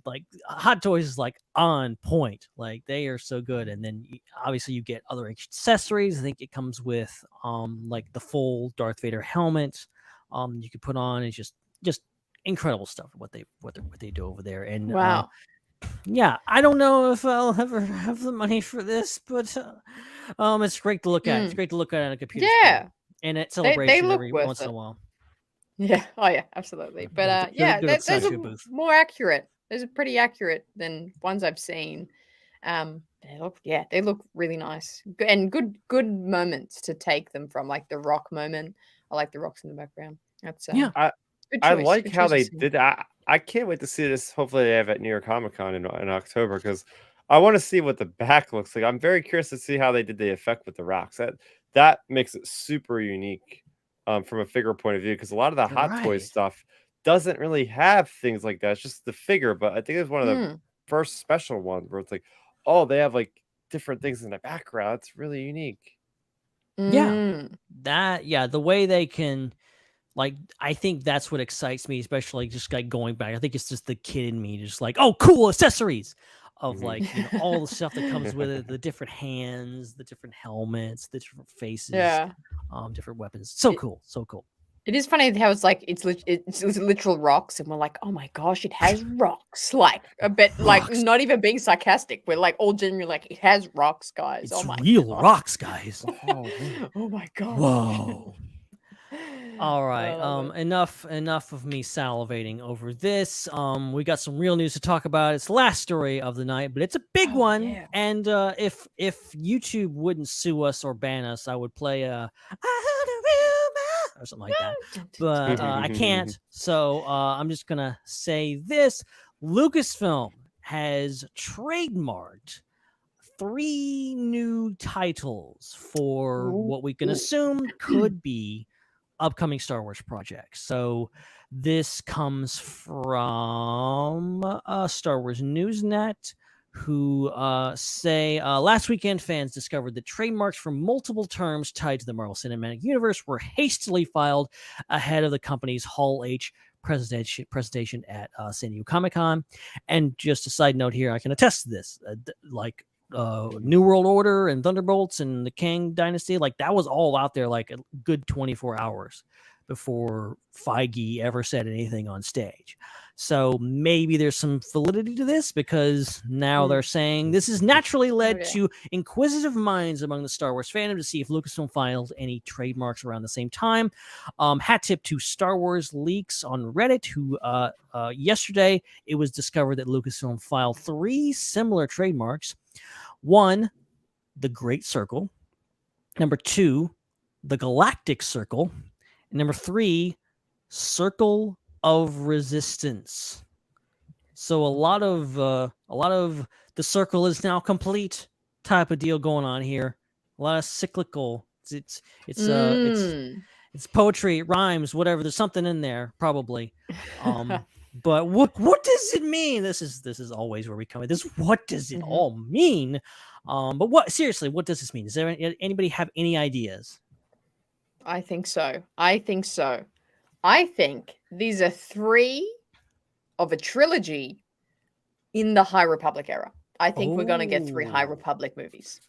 Like Hot Toys is like on point. Like, they are so good. And then obviously you get other accessories. I think it comes with like the full Darth Vader helmet you could put on. It's just incredible stuff what they do over there. And wow. I don't know if I'll ever have the money for this, but it's great to look at. It's great to look at on a computer screen. And at Celebration they every once in a while. Yeah. Oh yeah, absolutely. But those are more accurate. Those are pretty accurate than ones I've seen. They look really nice and good moments to take them from, like the rock moment. I like the rocks in the background. That's I like how they did that. I can't wait to see this. Hopefully they have it at New York Comic Con in October, because I want to see what the back looks like. I'm very curious to see how they did the effect with the rocks. That makes it super unique from a figure point of view, because a lot of the Hot Toys stuff doesn't really have things like that. It's just the figure. But I think it's one of the first special ones where it's like, oh, they have like different things in the background. It's really unique. The way they can. Like, I think that's what excites me, especially just like going back. I think it's just the kid in me, just like, oh, cool accessories of like all the stuff that comes with it, the different hands, the different helmets, the different faces, different weapons. So cool. It is funny how it's like it's literal rocks, and we're like, oh my gosh, it has rocks. Like a bit, like not even being sarcastic. We're like all genuinely like, it has rocks, guys. It's oh my real gosh. rocks, guys. Oh my god. Whoa. All right. Enough of me salivating over this. We got some real news to talk about. It's the last story of the night, but it's a big one. Yeah. And if YouTube wouldn't sue us or ban us, I would play I heard a rumor or something like that. But I can't. So I'm just gonna say this: Lucasfilm has trademarked 3 new titles for what we can assume could be upcoming Star Wars projects. So this comes from Star Wars Newsnet, who say last weekend fans discovered that trademarks for multiple terms tied to the Marvel Cinematic Universe were hastily filed ahead of the company's Hall H presentation at San Diego Comic-Con. And just a side note here, I can attest to this. New World Order and Thunderbolts and the Kang Dynasty, like that was all out there like a good 24 hours before Feige ever said anything on stage. So maybe there's some validity to this, because now they're saying this has naturally led to inquisitive minds among the Star Wars fandom to see if Lucasfilm filed any trademarks around the same time. Hat tip to Star Wars Leaks on Reddit, who yesterday it was discovered that Lucasfilm filed 3 similar trademarks. 1, the Great Circle. Number 2, the Galactic Circle. And number 3, Circle of Resistance. So a lot of the circle is now complete type of deal going on here. A lot of cyclical. It's poetry, it rhymes, whatever. There's something in there probably. But what does it mean? This is always where we come in. What does it all mean? But what does this mean? Does anybody have any ideas? I think so. I think these are 3 of a trilogy in the High Republic era. I think we're going to get 3 High Republic movies.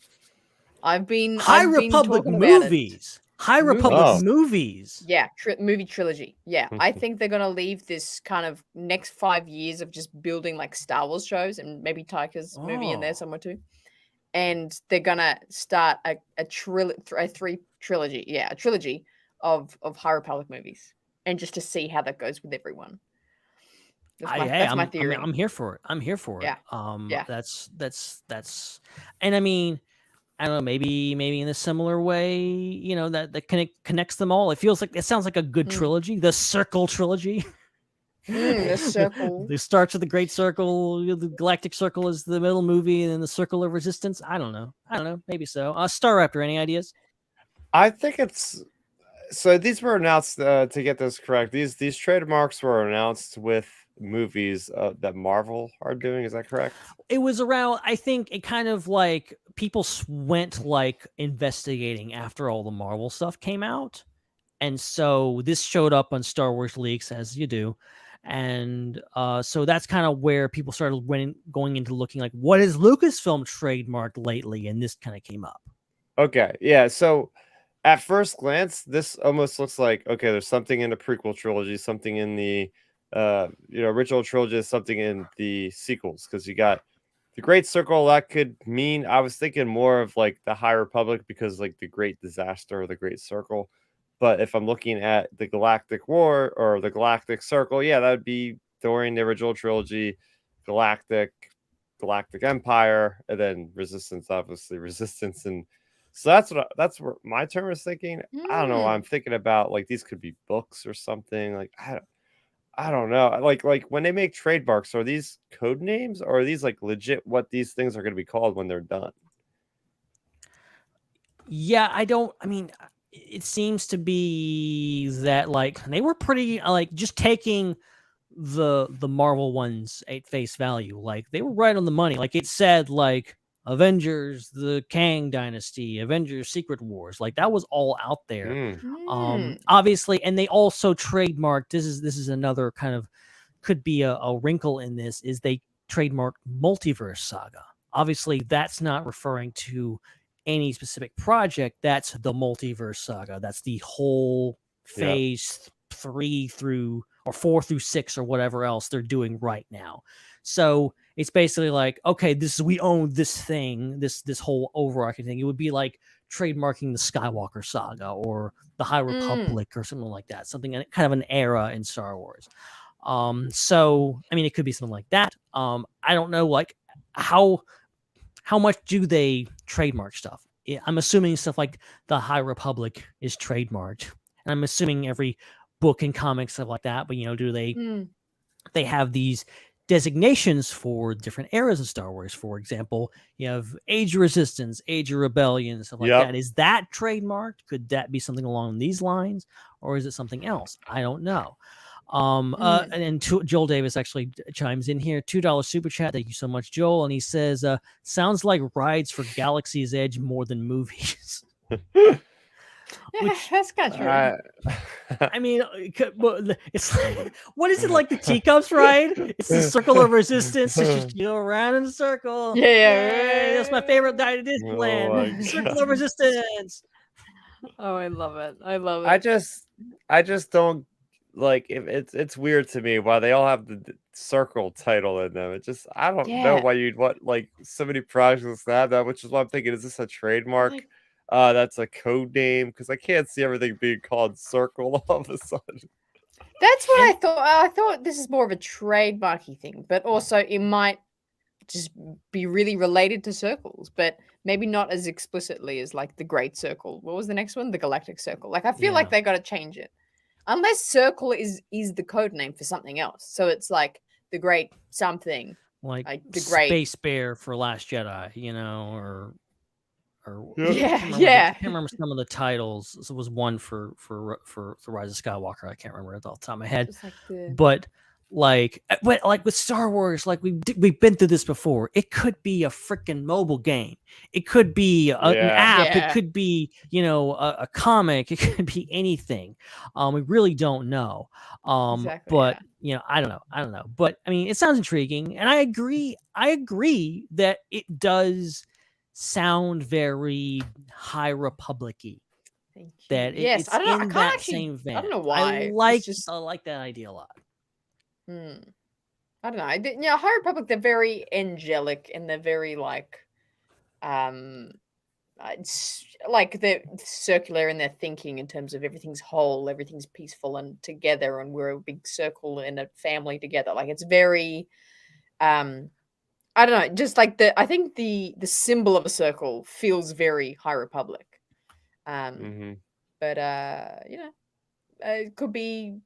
I've been Republic movies. High Republic movies. Yeah, movie trilogy. Yeah, I think they're going to leave this kind of next 5 years of just building like Star Wars shows, and maybe Taika's movie in there somewhere too. And they're going to start a trilogy of High Republic movies, and just to see how that goes with everyone. That's my theory. I'm here for it. Yeah. That's, and I mean, I don't know, maybe in a similar way, you know, that connects them all. It sounds like a good trilogy, the Circle trilogy. The Circle. It starts with the Great Circle, the Galactic Circle is the middle movie, and then the Circle of Resistance. I don't know. Maybe so. Star Raptor, any ideas? I think it's so. These were announced to get this correct. These trademarks were announced with movies that Marvel are doing. Is that correct? It was around, I think it kind of like people went like investigating after all the Marvel stuff came out. And so this showed up on Star Wars Leaks, as you do. And so that's kind of where people started going into looking like, what is Lucasfilm trademarked lately? And this kind of came up. Okay. Yeah. So at first glance, this almost looks like, okay, there's something in the prequel trilogy, something in the original trilogy, something in the sequels, because you got the Great Circle. That could mean, I was thinking more of like the High Republic, because like the Great Disaster or the Great Circle. But if I'm looking at the Galactic War or the Galactic Circle, yeah, that would be during the original trilogy, Galactic Empire, and then Resistance, obviously Resistance. And so that's what my term is thinking. I don't know. I'm thinking about like these could be books or something. Like I don't know. Like when they make trademarks, are these code names, or are these like legit what these things are going to be called when they're done? Yeah, it seems to be that like they were pretty like just taking the Marvel ones at face value. Like they were right on the money. Like it said like Avengers, the Kang Dynasty, Avengers Secret Wars. Like that was all out there. Obviously, and they also trademarked, this is another kind of could be a wrinkle in this, is they trademarked Multiverse Saga. Obviously, that's not referring to any specific project. That's the Multiverse Saga. That's the whole phase 3 through or 4 through 6 or whatever else they're doing right now. So it's basically like, okay, we own this thing, this whole overarching thing. It would be like trademarking the Skywalker saga or the High Republic or something like that, something kind of an era in Star Wars. So I mean, it could be something like that. I don't know, like how much do they trademark stuff? I'm assuming stuff like the High Republic is trademarked, and I'm assuming every book and comics stuff like that. But do they have these designations for different eras of Star Wars? For example, you have Age of Resistance, Age of Rebellion, stuff like that. Is that trademarked? Could that be something along these lines, or is it something else? I don't know. And then Joel Davis actually chimes in here, $2 super chat. Thank you so much, Joel. And he says, sounds like rides for Galaxy's Edge more than movies. Which, that's kind of true. I mean, it's like, what is it, like the teacups ride? It's the circle of resistance. It's just go around in a circle. Yeah. That's my favorite ride at Disneyland. Circle of resistance. Oh, I love it. I love it. I just don't like it's weird to me why they all have the circle title in them. It just, I don't know why you'd want like so many projects to have that, which is why I'm thinking, is this a trademark? That's a code name, because I can't see everything being called Circle all of a sudden. That's what I thought. I thought this is more of a trademarky thing, but also it might just be really related to circles, but maybe not as explicitly as like the Great Circle. What was the next one? The Galactic Circle. Like I feel like they got to change it, unless Circle is the code name for something else. So it's like the Great something, like the Great Space Bear for Last Jedi, or yeah. I can't remember some of the titles. So it was one for the Rise of Skywalker. I can't remember it off the top of my head. But like with Star Wars, like we've been through this before. It could be a freaking mobile game. It could be an app. It could be a comic. It could be anything. We really don't know. But I don't know. But I mean, it sounds intriguing, and I agree that it does sound very High Republic-y. That it's I don't know. in that same vein. I don't know why. I like that idea a lot. I don't know. High Republic, they're very angelic and they're very like they're circular in their thinking in terms of everything's whole, everything's peaceful and together, and we're a big circle and a family together. Like it's very I don't know, just like I think the symbol of a circle feels very High Republic. But it could be,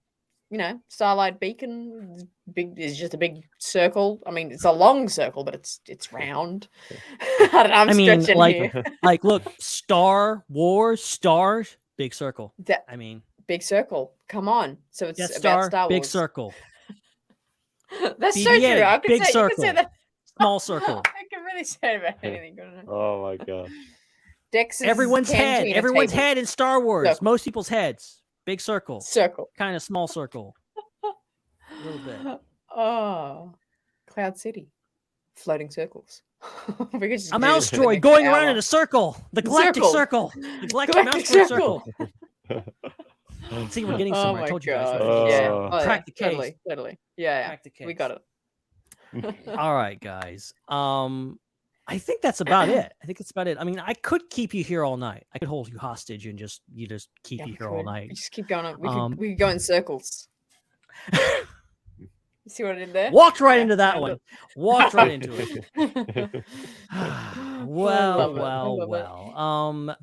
Starlight Beacon is just a big circle. I mean, it's a long circle, but it's round. I don't know, I'm stretching here. like look, Star Wars, stars, big circle. Big circle. Come on. So it's Death about Star Wars. Big circle. That's BB-8, so true. I big circle. You could say that. Small circle. I can really say about anything. Oh my god. Everyone's head in Star Wars. Circle. Most people's heads. Big circle. Circle. Kind of small circle. A little bit. Oh. Cloud City. Floating circles. A mouse droid going around in a circle. The Galactic Circle. The Galactic Mouse Droid Circle. See, we're getting somewhere. I told you guys. Crack the case. Totally. Yeah. We got it. All right, guys. I think that's about it. I mean, I could keep you here all night. I could hold you hostage and just keep you here all night. We just keep going. We could go in circles. You see what I did there? Walked right into that one. Walked right into it. Well.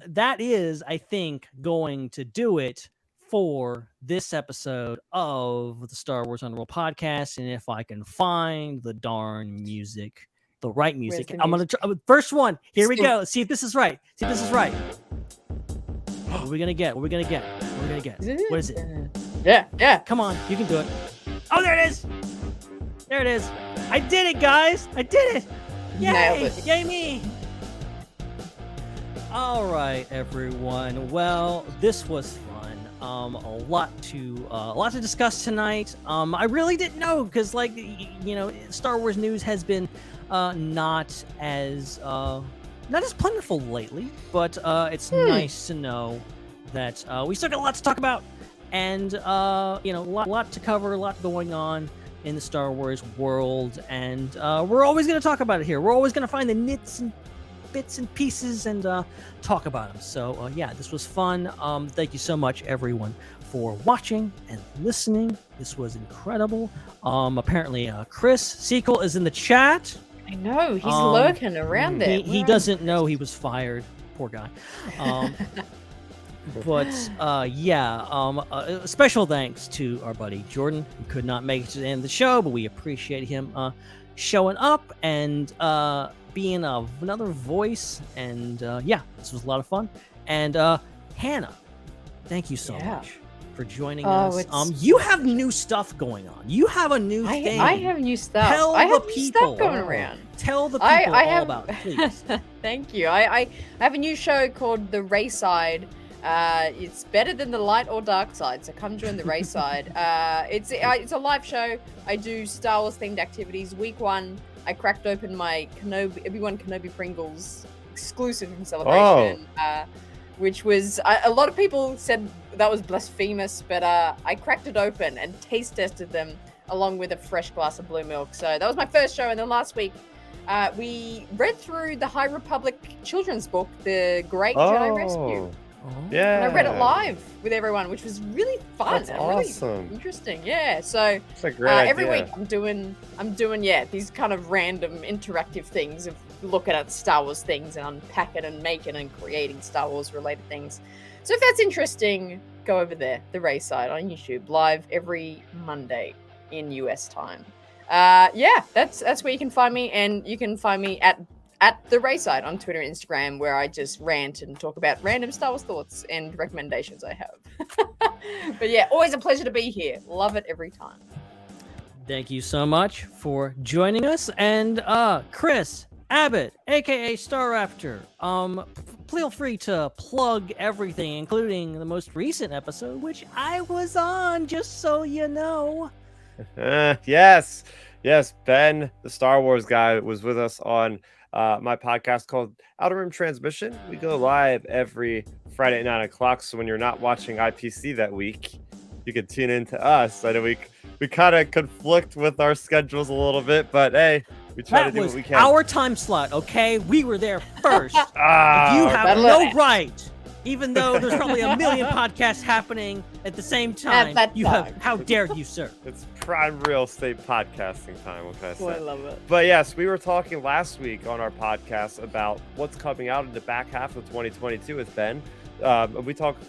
That is, I think, going to do it for this episode of the Star Wars Underworld podcast. And if I can find the darn music, the right music, I'm gonna try. First one. Here we go. See if this is right. What are we gonna get? What is it? Yeah. Come on, you can do it. Oh, there it is. I did it, guys. I did it. Yay! Yay me! All right, everyone. Well, this was fun. A lot to discuss tonight. I really didn't know because, Star Wars news has been not as plentiful lately. But it's nice to know that we still got a lot to talk about. and a lot to cover, a lot going on in the Star Wars world, and we're always going to talk about it here. We're always going to find the nits and bits and pieces and talk about them. So this was fun. Thank you so much, everyone, for watching and listening. This was incredible. Apparently, Chris Seekell is in the chat. I know, he's lurking around there. He doesn't know he was fired. Poor guy. Special thanks to our buddy Jordan, who could not make it to the end of the show, but we appreciate him showing up and being another voice. And this was a lot of fun. And Hannah, thank you so much for joining us. You have new stuff going on. You have a new thing. I have new stuff. Tell I have the new people stuff going around. Tell the people all about it, please. Thank you. I have a new show called The Rayside. It's better than the light or dark side, so come join the Rayside. It's a live show. I do Star Wars themed activities. Week 1, I cracked open my Obi-Wan Kenobi Pringles exclusive from Celebration, which was a lot of people said that was blasphemous, but I cracked it open and taste tested them along with a fresh glass of blue milk. So that was my first show, and then last week we read through the High Republic children's book, The Great Jedi Rescue. Yeah, and I read it live with everyone, which was really fun. That's awesome. Really interesting. Yeah. So it's a great every idea. week I'm doing these kind of random interactive things of looking at Star Wars things and unpacking and making and creating Star Wars related things. So if that's interesting, go over there, The Rayside on YouTube, live every Monday in US time. That's where you can find me, and you can find me at The Rayside on Twitter and Instagram, where I just rant and talk about random Star Wars thoughts and recommendations I have. But yeah, always a pleasure to be here. Love it every time. Thank you so much for joining us. And Chris Abbott, aka Star Raptor, feel free to plug everything, including the most recent episode, which I was on, just so you know. Yes, Ben, the Star Wars guy, was with us on my podcast called Outer Rim Transmission. We go live every Friday at 9 o'clock. So when you're not watching IPC that week, you can tune in to us. I know we kind of conflict with our schedules a little bit, but hey, we try to do what we can. Our time slot, okay? We were there first. You have no right, even though there's probably a million podcasts happening at the same time. How dare you, sir? It's prime real estate podcasting time. What can I say? Oh, I love it. But yes, we were talking last week on our podcast about what's coming out in the back half of 2022 with Ben. We talked,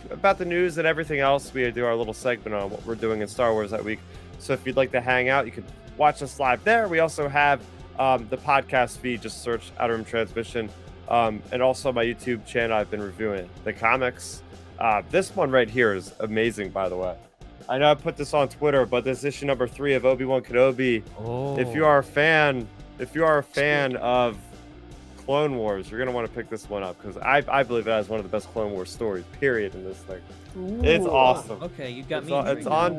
about the news and everything else. We do our little segment on what we're doing in Star Wars that week. So if you'd like to hang out, you can watch us live there. We also have the podcast feed. Just search Outer Rim Transmission. And also my YouTube channel, I've been reviewing the comics. This one right here is amazing, by the way. I know I put this on Twitter, but this issue number 3 of Obi-Wan Kenobi. If you are a fan of Clone Wars, you're gonna want to pick this one up, because I believe it has one of the best Clone Wars stories, period, in this thing. Ooh. It's awesome. Okay, you got me. It's on.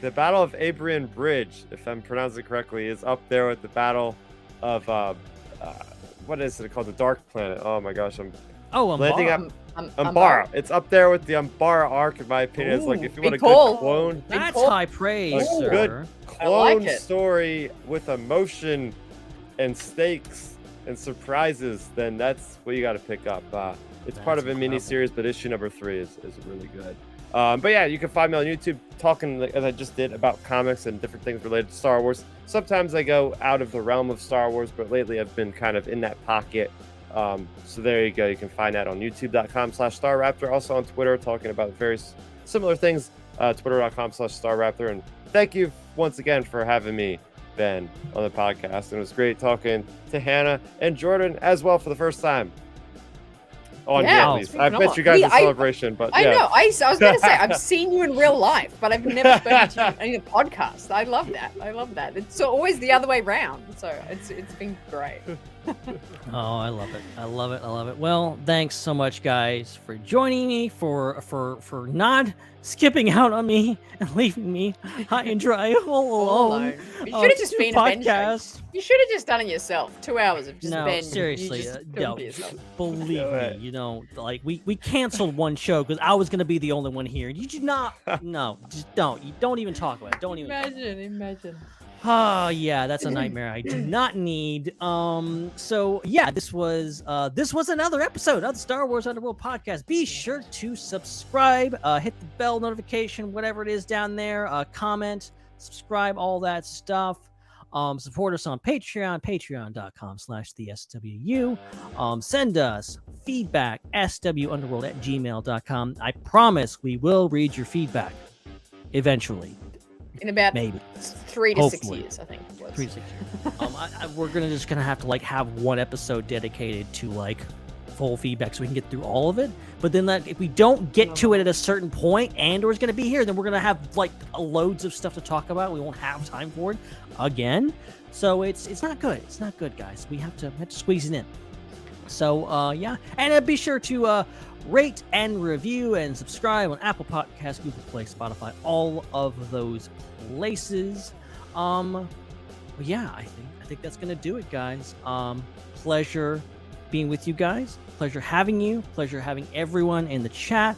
The Battle of Abrian Bridge, if I'm pronouncing it correctly, is up there with the Battle of what is it called? The Dark Planet. Oh my gosh, Umbara. Umbara. It's up there with the Umbara arc, in my opinion. It's like, if you want a good clone, that's high praise, sir. Good clone story with emotion and stakes and surprises, then that's what you got to pick up. It's part of a mini series, but issue number 3 is really good. But yeah, you can find me on YouTube talking, as I just did, about comics and different things related to Star Wars. Sometimes I go out of the realm of Star Wars, but lately I've been kind of in that pocket. So there you go. You can find that on youtube.com/StarRaptor. Also on Twitter, talking about various similar things. Twitter.com/StarRaptor. And thank you once again for having me, Ben, on the podcast. And it was great talking to Hannah and Jordan as well for the first time. At least. I bet you guys a celebration, but I know. I was going to say, I've seen you in real life, but I've never spoken to you in a podcast. I love that. It's always the other way around. So it's been great. Oh, I love it. I love it. I love it. Well, thanks so much, guys, for joining me, for not skipping out on me and leaving me high and dry all alone. You should have just been a bench podcast. You should have just done it yourself. 2 hours of just No, Ben. seriously, You just no, filmed yourself. believe me, you know, like we canceled one show because I was gonna be the only one here. You did not. No, just don't. You don't even talk about it. Don't even. Imagine. Oh yeah, that's a nightmare I do not need. So yeah, this was another episode of the Star Wars Underworld podcast. Be sure to subscribe, hit the bell notification, whatever it is down there, comment, subscribe, all that stuff. Support us on Patreon, patreon.com/theswu. Send us feedback, swunderworld@gmail.com. I promise we will read your feedback eventually. In about maybe 3 to 6 years, I think. 3 to 6 years. We're just gonna have to like have one episode dedicated to like full feedback so we can get through all of it. But then like if we don't get to it at a certain point, Andor's gonna be here, then we're gonna have like loads of stuff to talk about. We won't have time for it again. So it's not good. It's not good, guys. We have to squeeze it in. So yeah, and be sure to rate and review and subscribe on Apple Podcasts, Google Play, Spotify, all of those places. Yeah, I think that's gonna do it, guys. Pleasure being with you guys. Pleasure having you. Pleasure having everyone in the chat,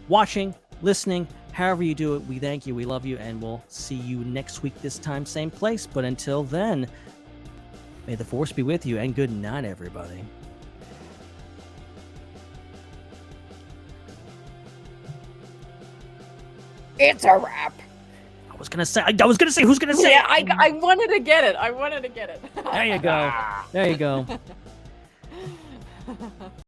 watching, listening. However you do it, we thank you. We love you, and we'll see you next week, this time, same place. But until then, may the Force be with you, and good night, everybody. It's a wrap. I was gonna say. Who's gonna say? Yeah, it? I wanted to get it. There you go. There you go.